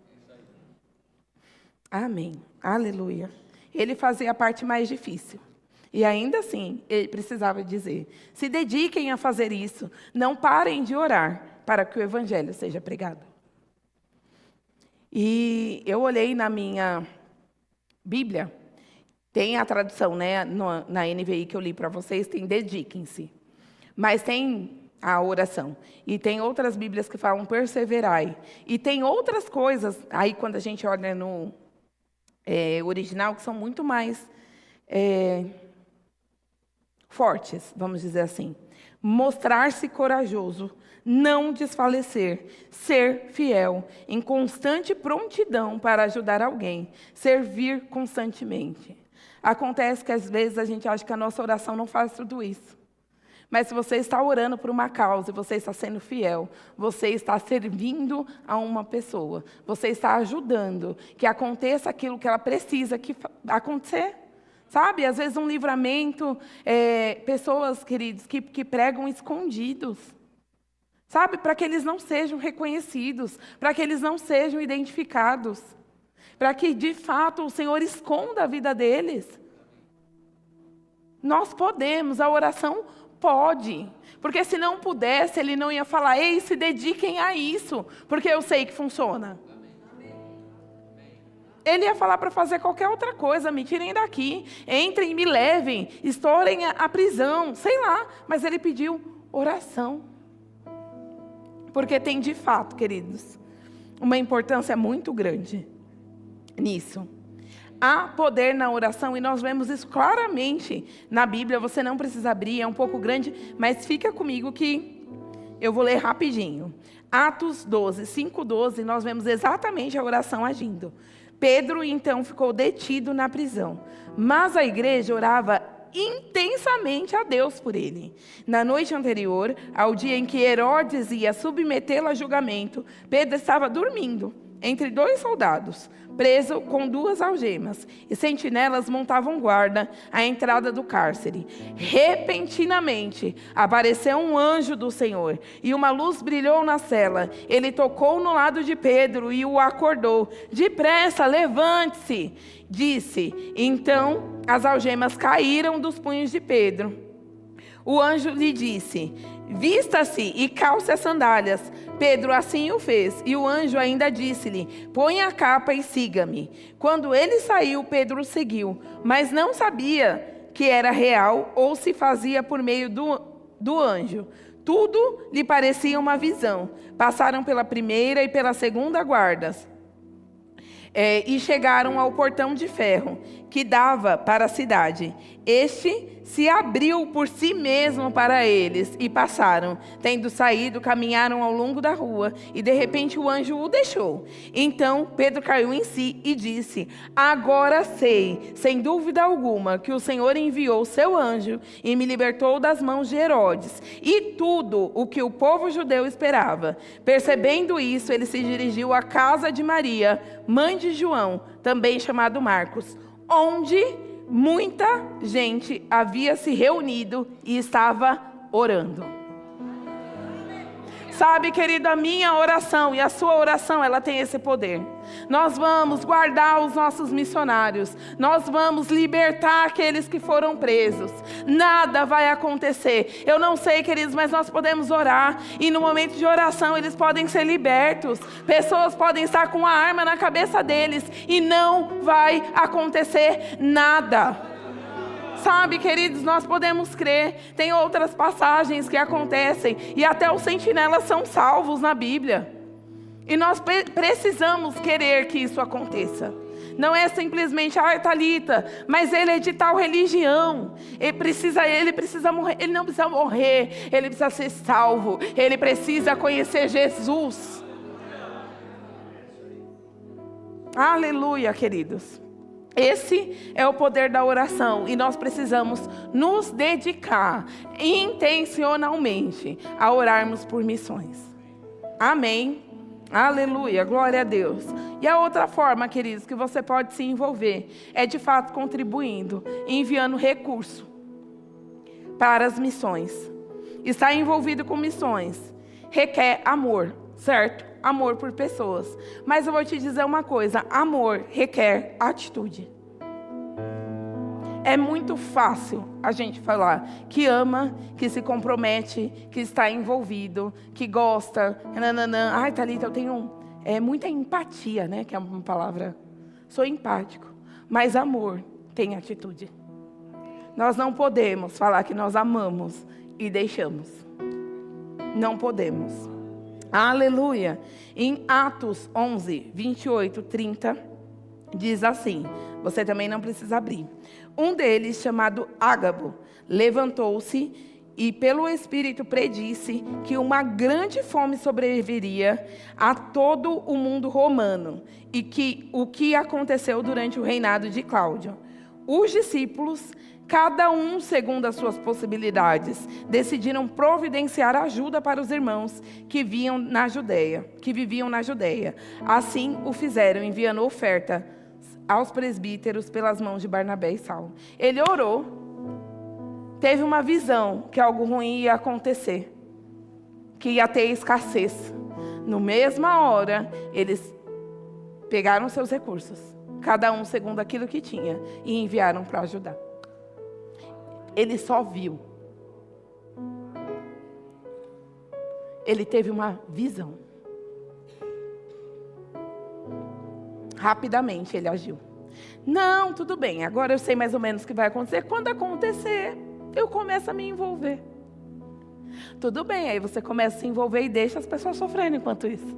Amém. Aleluia. Ele fazia a parte mais difícil. E ainda assim, ele precisava dizer, se dediquem a fazer isso, não parem de orar para que o evangelho seja pregado. E eu olhei na minha Bíblia, tem a tradução, né, na NVI que eu li para vocês, tem dediquem-se. Mas tem a oração. E tem outras Bíblias que falam perseverai. E tem outras coisas, aí quando a gente olha no original, que são muito mais fortes, vamos dizer assim. Mostrar-se corajoso, não desfalecer, ser fiel, em constante prontidão para ajudar alguém, servir constantemente. Acontece que às vezes a gente acha que a nossa oração não faz tudo isso. Mas se você está orando por uma causa, você está sendo fiel, você está servindo a uma pessoa, você está ajudando que aconteça aquilo que ela precisa que acontecer. Sabe, às vezes um livramento, pessoas, queridos, que pregam escondidos. Sabe, para que eles não sejam reconhecidos, para que eles não sejam identificados. Para que, de fato, o Senhor esconda a vida deles. Nós podemos, a oração pode. Porque se não pudesse, ele não ia falar, ei, se dediquem a isso, porque eu sei que funciona. ele ia falar para fazer qualquer outra coisa, me tirem daqui, entrem, me levem, estourem a prisão, sei lá. Mas ele pediu oração. Porque tem de fato, queridos, uma importância muito grande nisso. Há poder na oração e nós vemos isso claramente na Bíblia. Você não precisa abrir, é um pouco grande, mas fica comigo que eu vou ler rapidinho. Atos 12, 5:12, nós vemos exatamente a oração agindo. Pedro, então, ficou detido na prisão, mas a igreja orava intensamente a Deus por ele. Na noite anterior, ao dia em que Herodes ia submetê-lo a julgamento, Pedro estava dormindo entre 2 soldados, preso com 2 algemas, e sentinelas montavam guarda à entrada do cárcere. Repentinamente apareceu um anjo do Senhor, e uma luz brilhou na cela. Ele tocou no lado de Pedro e o acordou. Depressa, levante-se, disse. Então as algemas caíram dos punhos de Pedro. O anjo lhe disse: vista-se e calce as sandálias. Pedro assim o fez, e o anjo ainda disse-lhe: põe a capa e siga-me. Quando ele saiu, Pedro o seguiu, mas não sabia que era real ou se fazia por meio do anjo. Tudo lhe parecia uma visão. Passaram pela primeira e pela segunda guardas. E chegaram ao portão de ferro, que dava para a cidade. Este se abriu por si mesmo para eles, e passaram. Tendo saído, caminharam ao longo da rua, e de repente o anjo o deixou. Então Pedro caiu em si e disse: agora sei, sem dúvida alguma, que o Senhor enviou seu anjo, e me libertou das mãos de Herodes, e tudo o que o povo judeu esperava. Percebendo isso, ele se dirigiu à casa de Maria, mãe de João, também chamado Marcos, onde muita gente havia se reunido e estava orando. Sabe, querido, a minha oração e a sua oração, ela tem esse poder. Nós vamos guardar os nossos missionários. Nós vamos libertar aqueles que foram presos. Nada vai acontecer. Eu não sei, queridos, mas nós podemos orar. E no momento de oração, eles podem ser libertos. Pessoas podem estar com a arma na cabeça deles. E não vai acontecer nada. Sabe, queridos, nós podemos crer. Tem outras passagens que acontecem. E até os sentinelas são salvos na Bíblia. E nós precisamos querer que isso aconteça. Não é simplesmente, Thalita, mas ele é de tal religião. Ele precisa morrer. Ele não precisa morrer. Ele precisa ser salvo. Ele precisa conhecer Jesus. Aleluia, queridos. Esse é o poder da oração e nós precisamos nos dedicar intencionalmente a orarmos por missões. Amém? Aleluia, glória a Deus. E a outra forma, queridos, que você pode se envolver é de fato contribuindo, enviando recurso para as missões. Estar envolvido com missões requer amor, certo? Amor por pessoas. Mas eu vou te dizer uma coisa: amor requer atitude. É muito fácil a gente falar que ama, que se compromete, que está envolvido, que gosta. Nananã. Ai, Thalita, eu tenho muita empatia, né? Que é uma palavra. Sou empático. Mas amor tem atitude. Nós não podemos falar que nós amamos e deixamos. Não podemos. Aleluia. Em Atos 11, 28, 30, diz assim, você também não precisa abrir. Um deles, chamado Ágabo, levantou-se e pelo Espírito predisse que uma grande fome sobreviria a todo o mundo romano, e que o que aconteceu durante o reinado de Cláudio. Os discípulos, cada um segundo as suas possibilidades, decidiram providenciar ajuda para os irmãos que viviam na Judeia. Assim o fizeram, enviando oferta aos presbíteros pelas mãos de Barnabé e Saulo. Ele orou, teve uma visão que algo ruim ia acontecer, que ia ter escassez. No mesma hora, eles pegaram seus recursos, cada um segundo aquilo que tinha, e enviaram para ajudar. Ele só viu. Ele teve uma visão. Rapidamente ele agiu. Não, tudo bem, agora eu sei mais ou menos o que vai acontecer. Quando acontecer, eu começo a me envolver. Tudo bem, aí você começa a se envolver e deixa as pessoas sofrendo enquanto isso.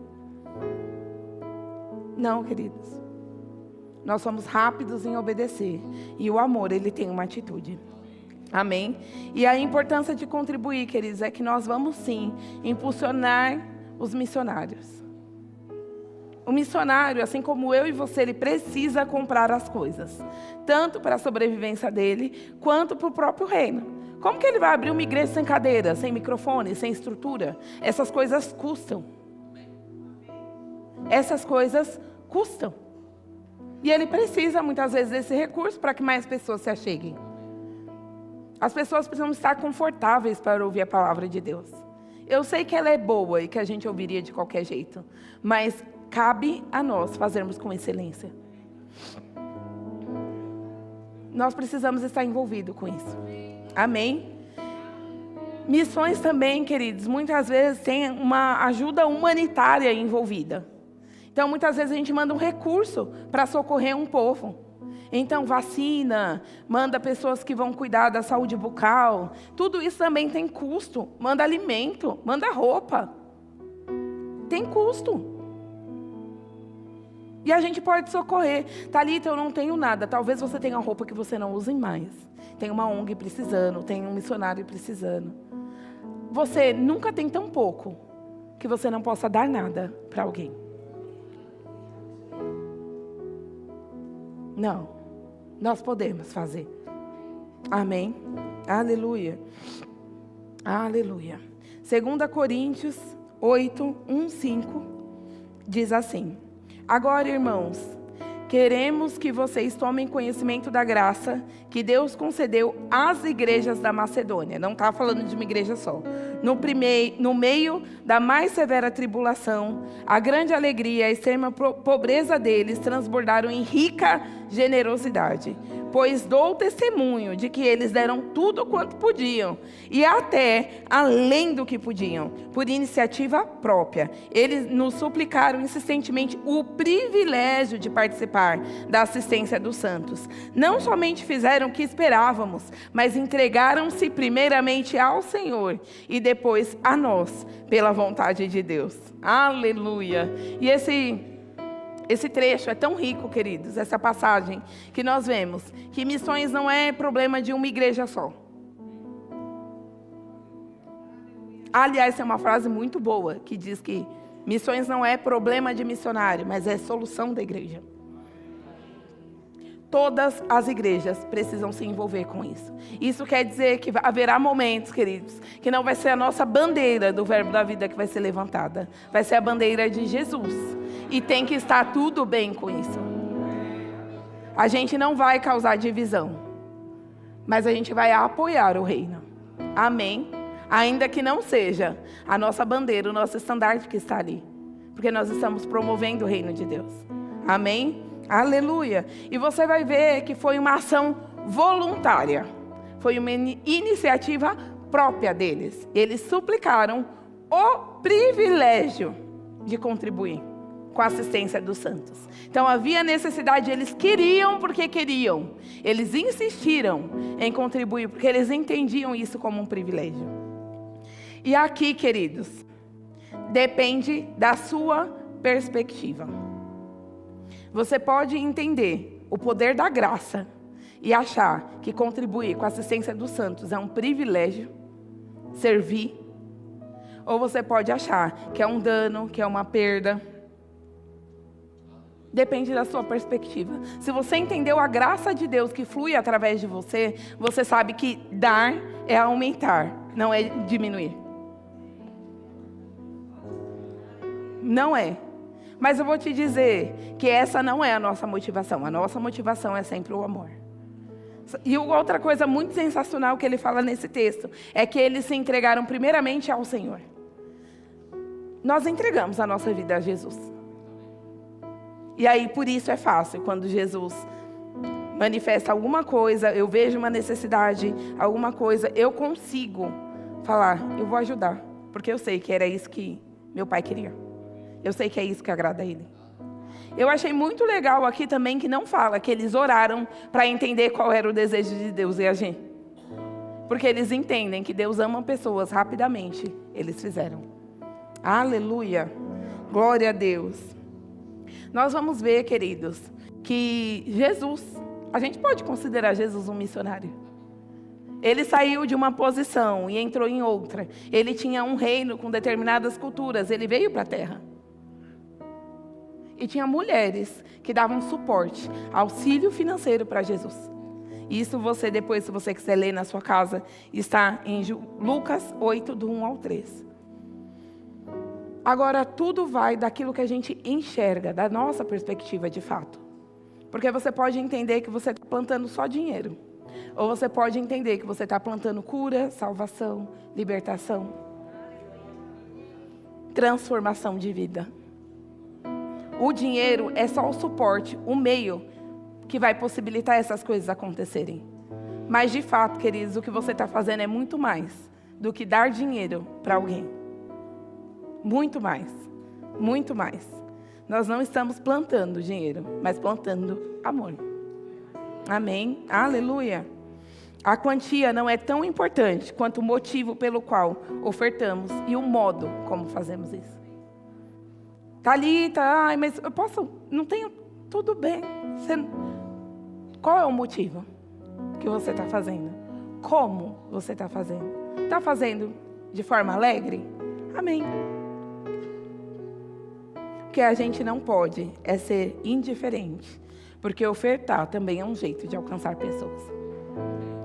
Não, queridos. Nós somos rápidos em obedecer. E o amor, ele tem uma atitude. Amém? E a importância de contribuir, queridos, é que nós vamos sim impulsionar os missionários. O missionário, assim como eu e você, ele precisa comprar as coisas. Tanto para a sobrevivência dele, quanto para o próprio reino. Como que ele vai abrir uma igreja sem cadeira, sem microfone, sem estrutura? Essas coisas custam. Essas coisas custam. E ele precisa, muitas vezes, desse recurso para que mais pessoas se acheguem. As pessoas precisam estar confortáveis para ouvir a palavra de Deus. Eu sei que ela é boa e que a gente ouviria de qualquer jeito, mas cabe a nós fazermos com excelência. Nós precisamos estar envolvidos com isso. Amém? Missões também, queridos, muitas vezes tem uma ajuda humanitária envolvida. Então, muitas vezes a gente manda um recurso para socorrer um povo. Então, vacina, manda pessoas que vão cuidar da saúde bucal. Tudo isso também tem custo. Manda alimento, manda roupa. Tem custo. E a gente pode socorrer. Thalita, eu não tenho nada. Talvez você tenha roupa que você não use mais. Tem uma ONG precisando, tem um missionário precisando. Você nunca tem tão pouco que você não possa dar nada para alguém. Não. Nós podemos fazer. Amém? Aleluia. Aleluia. 2 Coríntios 8, 1, 5 diz assim: Agora, irmãos, queremos que vocês tomem conhecimento da graça que Deus concedeu às igrejas da Macedônia. Não está falando de uma igreja só. No meio da mais severa tribulação, a grande alegria e a extrema pobreza deles transbordaram em rica generosidade. Pois dou testemunho de que eles deram tudo quanto podiam, e até além do que podiam, por iniciativa própria. Eles nos suplicaram insistentemente o privilégio de participar da assistência dos santos. Não somente fizeram o que esperávamos, mas entregaram-se primeiramente ao Senhor e depois a nós, pela vontade de Deus. Aleluia! E esse trecho é tão rico, queridos, essa passagem, que nós vemos que missões não é problema de uma igreja só. Aliás, é uma frase muito boa, que diz que missões não é problema de missionário, mas é solução da igreja. Todas as igrejas precisam se envolver com isso. Isso quer dizer que haverá momentos, queridos, que não vai ser a nossa bandeira do Verbo da Vida que vai ser levantada. Vai ser a bandeira de Jesus. E tem que estar tudo bem com isso. A gente não vai causar divisão, mas a gente vai apoiar o reino. Amém? Ainda que não seja a nossa bandeira, o nosso estandarte que está ali. Porque nós estamos promovendo o reino de Deus. Amém? Aleluia. E você vai ver que foi uma ação voluntária. Foi uma iniciativa própria deles. Eles suplicaram o privilégio de contribuir com a assistência dos santos. Então havia necessidade, eles queriam porque queriam. Eles insistiram em contribuir porque eles entendiam isso como um privilégio. E aqui, queridos, depende da sua perspectiva. Você pode entender o poder da graça e achar que contribuir com a assistência dos santos é um privilégio, servir. Ou você pode achar que é um dano, que é uma perda. Depende da sua perspectiva. Se você entendeu a graça de Deus que flui através de você, você sabe que dar é aumentar, não é diminuir. Não é. Mas eu vou te dizer que essa não é a nossa motivação. A nossa motivação é sempre o amor. E outra coisa muito sensacional que ele fala nesse texto é que eles se entregaram primeiramente ao Senhor. Nós entregamos a nossa vida a Jesus. E aí por isso é fácil, quando Jesus manifesta alguma coisa, eu vejo uma necessidade, alguma coisa, eu consigo falar, eu vou ajudar. Porque eu sei que era isso que meu pai queria. Eu sei que é isso que agrada a Ele. Eu achei muito legal aqui também que não fala que eles oraram para entender qual era o desejo de Deus e agir. Porque eles entendem que Deus ama pessoas rapidamente. Eles fizeram. Aleluia. Glória a Deus. Nós vamos ver, queridos, que Jesus, a gente pode considerar Jesus um missionário. Ele saiu de uma posição e entrou em outra. Ele tinha um reino com determinadas culturas. Ele veio para a terra. E tinha mulheres que davam suporte, auxílio financeiro para Jesus. Isso você depois, se você quiser ler na sua casa, está em Lucas 8, do 1 ao 3. Agora, tudo vai daquilo que a gente enxerga, da nossa perspectiva de fato. Porque você pode entender que você está plantando só dinheiro. Ou você pode entender que você está plantando cura, salvação, libertação, transformação de vida. O dinheiro é só o suporte, o meio que vai possibilitar essas coisas acontecerem. Mas de fato, queridos, o que você está fazendo é muito mais do que dar dinheiro para alguém. Muito mais. Muito mais. Nós não estamos plantando dinheiro, mas plantando amor. Amém? Aleluia. A quantia não é tão importante quanto o motivo pelo qual ofertamos e o modo como fazemos isso. Thalita, mas eu posso, não tenho, tudo bem. Qual é o motivo que você está fazendo? Como você está fazendo? Está fazendo de forma alegre? Amém. O que a gente não pode é ser indiferente, porque ofertar também é um jeito de alcançar pessoas.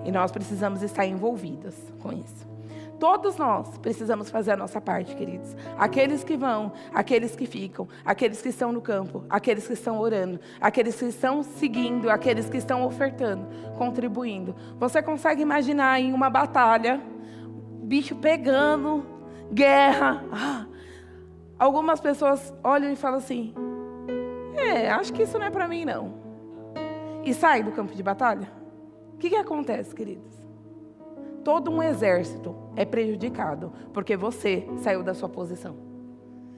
E nós precisamos estar envolvidas com isso. Todos nós precisamos fazer a nossa parte, queridos. Aqueles que vão, aqueles que ficam, aqueles que estão no campo, aqueles que estão orando, aqueles que estão seguindo, aqueles que estão ofertando, contribuindo. Você consegue imaginar em uma batalha, bicho pegando, guerra. Algumas pessoas olham e falam assim, acho que isso não é para mim não. E sai do campo de batalha. O que acontece, queridos? Todo um exército é prejudicado, porque você saiu da sua posição.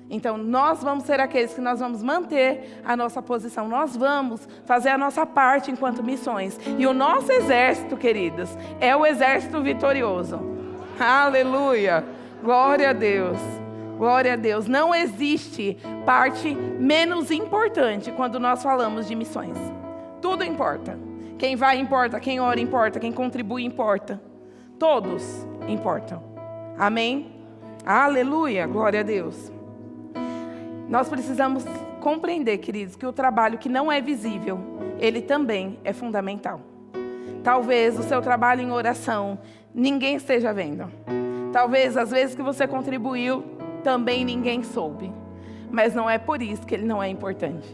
Então, nós vamos ser aqueles que nós vamos manter a nossa posição. Nós vamos fazer a nossa parte enquanto missões. E o nosso exército, queridos, é o exército vitorioso. Aleluia! Glória a Deus! Glória a Deus! Não existe parte menos importante quando nós falamos de missões. Tudo importa. Quem vai importa, quem ora importa, quem contribui importa. Todos importam. Amém? Aleluia, glória a Deus. Nós precisamos compreender, queridos, que o trabalho que não é visível, ele também é fundamental. Talvez o seu trabalho em oração, ninguém esteja vendo. Talvez as vezes que você contribuiu, também ninguém soube. Mas não é por isso que ele não é importante.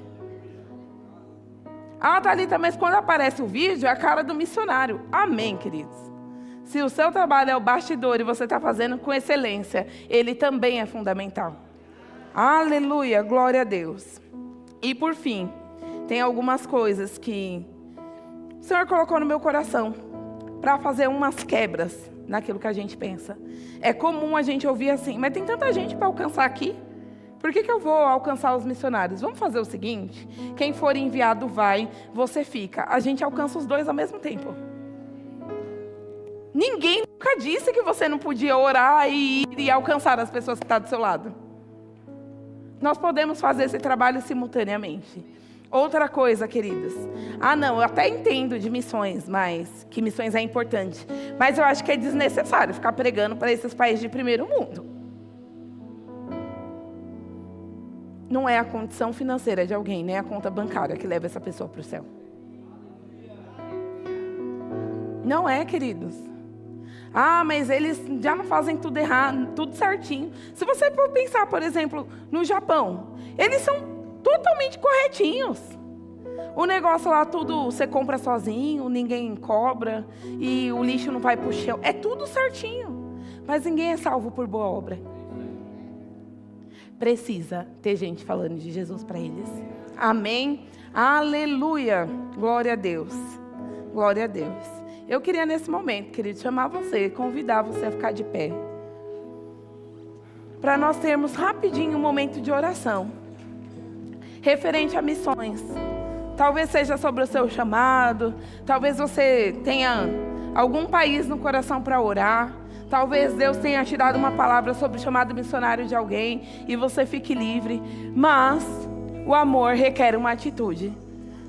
Thalita, mas quando aparece o vídeo, é a cara do missionário. Amém, queridos. Se o seu trabalho é o bastidor e você está fazendo com excelência, ele também é fundamental. Aleluia, glória a Deus. E por fim, tem algumas coisas que o Senhor colocou no meu coração para fazer umas quebras naquilo que a gente pensa. É comum a gente ouvir assim, mas tem tanta gente para alcançar aqui. Por que eu vou alcançar os missionários? Vamos fazer o seguinte, quem for enviado vai, você fica. A gente alcança os dois ao mesmo tempo. Ninguém nunca disse que você não podia orar e ir e alcançar as pessoas que estão do seu lado. Nós podemos fazer esse trabalho simultaneamente. Outra coisa, queridos. Não, eu até entendo de missões, mas que missões é importante. Mas eu acho que é desnecessário ficar pregando para esses países de primeiro mundo. Não é a condição financeira de alguém, nem a conta bancária que leva essa pessoa para o céu. Não é, queridos. Mas eles já não fazem tudo errado, tudo certinho. Se você for pensar, por exemplo, no Japão, eles são totalmente corretinhos. O negócio lá, tudo você compra sozinho, ninguém cobra, e o lixo não vai para o chão. É tudo certinho. Mas ninguém é salvo por boa obra. Precisa ter gente falando de Jesus para eles. Amém? Aleluia! Glória a Deus. Glória a Deus. Eu queria nesse momento, querido, chamar você, convidar você a ficar de pé. Para nós termos rapidinho um momento de oração. referente a missões. Talvez seja sobre o seu chamado, talvez você tenha algum país no coração para orar, talvez Deus tenha te dado uma palavra sobre o chamado missionário de alguém e você fique livre, mas o amor requer uma atitude.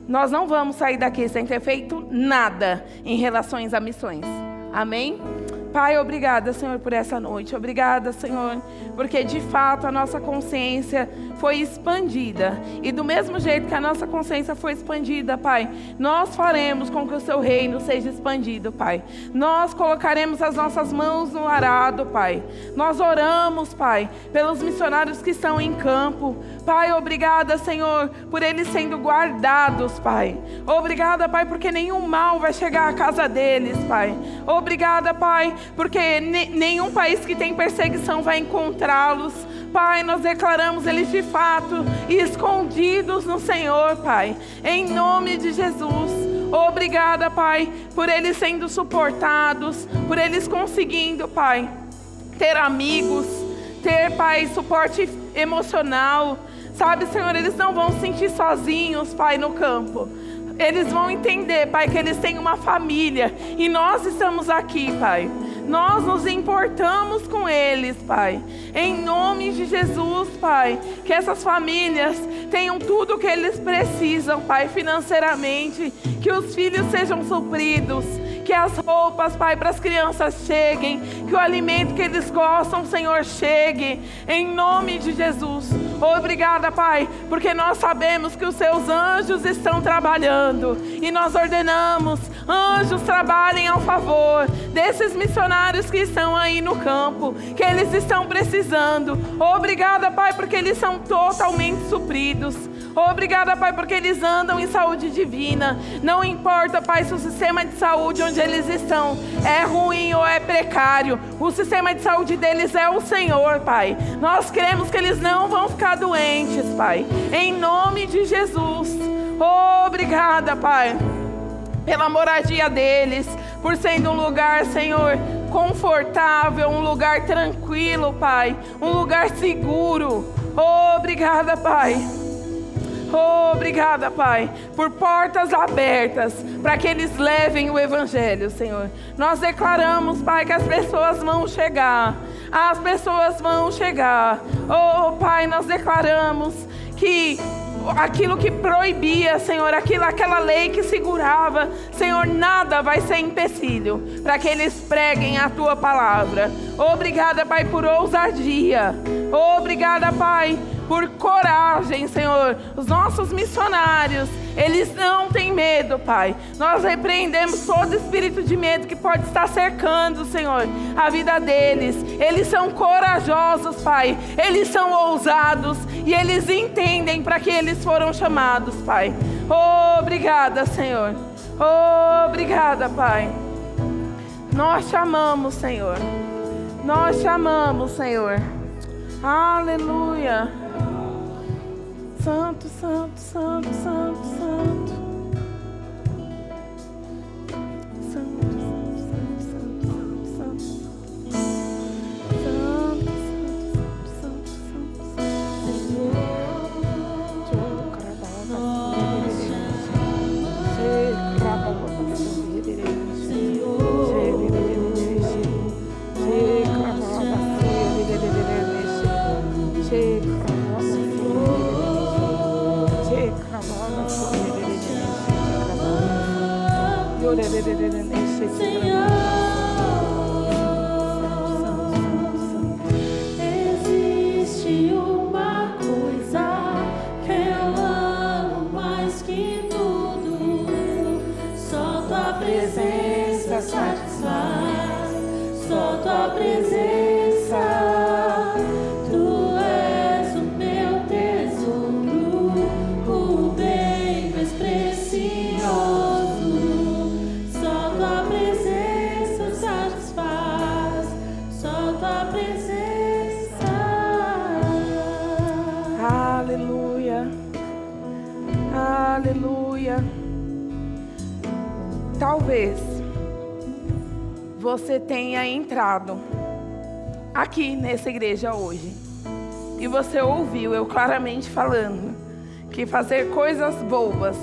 Nós não vamos sair daqui sem ter feito nada em relação a missões. Amém? Pai, obrigada, Senhor, por essa noite. Obrigada, Senhor, porque de fato a nossa consciência foi expandida. E do mesmo jeito que a nossa consciência foi expandida, Pai, nós faremos com que o Seu reino seja expandido, Pai. Nós colocaremos as nossas mãos no arado, Pai. Nós oramos, Pai, pelos missionários que estão em campo. Pai, obrigada, Senhor, por eles sendo guardados, Pai. Obrigada, Pai, porque nenhum mal vai chegar à casa deles, Pai. Obrigada, Pai, porque nenhum país que tem perseguição vai encontrá-los. Pai, nós declaramos eles de fato escondidos no Senhor, Pai, em nome de Jesus. Obrigada, Pai, por eles sendo suportados, por eles conseguindo, Pai, ter amigos, ter, Pai, suporte emocional. Sabe, Senhor, eles não vão se sentir sozinhos, Pai, no campo. Eles vão entender, Pai, que eles têm uma família e nós estamos aqui, Pai. Nós nos importamos com eles, Pai. Em nome de Jesus, Pai, que essas famílias tenham tudo o que eles precisam, Pai, financeiramente. Que os filhos sejam supridos. Que as roupas, Pai, para as crianças cheguem. Que o alimento que eles gostam, Senhor, chegue. Em nome de Jesus. Obrigada, Pai, porque nós sabemos que os Seus anjos estão trabalhando. E nós ordenamos, anjos trabalhem ao favor desses missionários que estão aí no campo, que eles estão precisando. Obrigada, Pai, porque eles são totalmente supridos. Obrigada, Pai, porque eles andam em saúde divina. Não importa, Pai, se o sistema de saúde onde eles estão é ruim ou é precário. O sistema de saúde deles é o Senhor, Pai. Nós cremos que eles não vão ficar doentes, Pai. Em nome de Jesus. Obrigada, Pai, pela moradia deles, por sendo um lugar, Senhor, confortável, um lugar tranquilo, Pai, um lugar seguro. Obrigada, Pai. Obrigada, Pai, por portas abertas para que eles levem o Evangelho, Senhor. Nós declaramos, Pai, que as pessoas vão chegar. As pessoas vão chegar. Oh, Pai, nós declaramos que aquilo que proibia, Senhor, aquela lei que segurava, Senhor, nada vai ser empecilho para que eles preguem a Tua palavra. Obrigada, Pai, por ousadia. Obrigada, Pai, por coragem, Senhor. Os nossos missionários, eles não têm medo, Pai. Nós repreendemos todo espírito de medo que pode estar cercando, Senhor, a vida deles. Eles são corajosos, Pai. Eles são ousados e eles entendem para que eles foram chamados, Pai. Obrigada, Senhor. Obrigada, Pai. Nós te amamos, Senhor. Nós te amamos, Senhor. Aleluia. Santo, santo, santo, santo, santo. Santo, santo, santo, santo, santo, santo. Existe uma coisa que eu amo mais que tudo, só Tua presença satisfaz, só Tua presença. Tu és o meu tesouro, o bem mais precioso. Só Tua presença satisfaz, só Tua presença. Aleluia. Aleluia. Talvez você tenha entrado aqui nessa igreja hoje e você ouviu eu claramente falando que fazer coisas bobas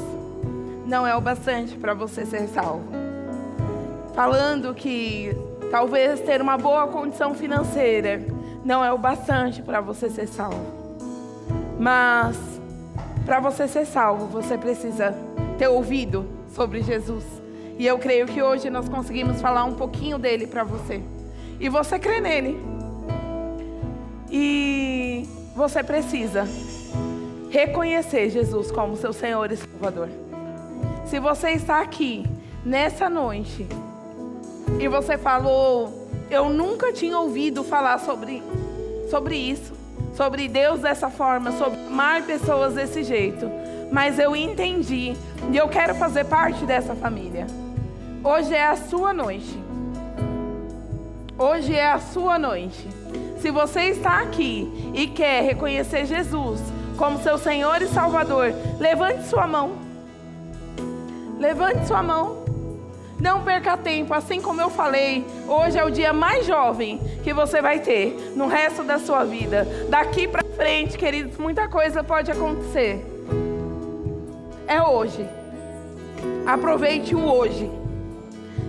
não é o bastante para você ser salvo. Falando que talvez ter uma boa condição financeira não é o bastante para você ser salvo. Mas para você ser salvo, você precisa ter ouvido sobre Jesus. E eu creio que hoje nós conseguimos falar um pouquinho dele para você. E você crê nele. E você precisa reconhecer Jesus como seu Senhor e Salvador. Se você está aqui nessa noite e você falou, eu nunca tinha ouvido falar sobre isso, sobre Deus dessa forma, sobre amar pessoas desse jeito, mas eu entendi e eu quero fazer parte dessa família. Hoje é a sua noite. Hoje é a sua noite. Se você está aqui e quer reconhecer Jesus como seu Senhor e Salvador, levante sua mão. Levante sua mão. Não perca tempo, assim como eu falei, hoje é o dia mais jovem que você vai ter no resto da sua vida. Daqui para frente, queridos, muita coisa pode acontecer. É hoje. Aproveite o hoje.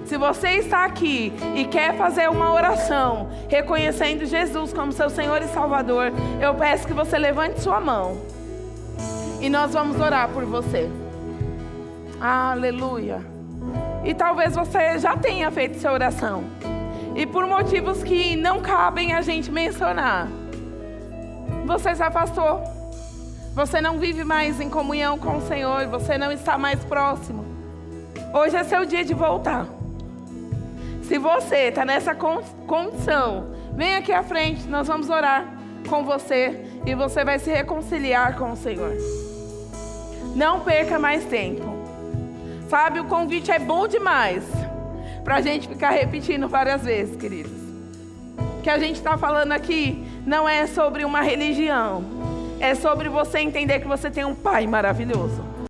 Se você está aqui e quer fazer uma oração reconhecendo Jesus como seu Senhor e Salvador, eu peço que você levante sua mão e nós vamos orar por você. Aleluia. E talvez você já tenha feito essa oração e por motivos que não cabem a gente mencionar, você se afastou. Você não vive mais em comunhão com o Senhor, você não está mais próximo. Hoje é seu dia de voltar. Se você está nessa condição, vem aqui à frente, nós vamos orar com você e você vai se reconciliar com o Senhor. Não perca mais tempo. Sabe, o convite é bom demais para a gente ficar repetindo várias vezes, queridos. O que a gente está falando aqui não é sobre uma religião, é sobre você entender que você tem um Pai maravilhoso.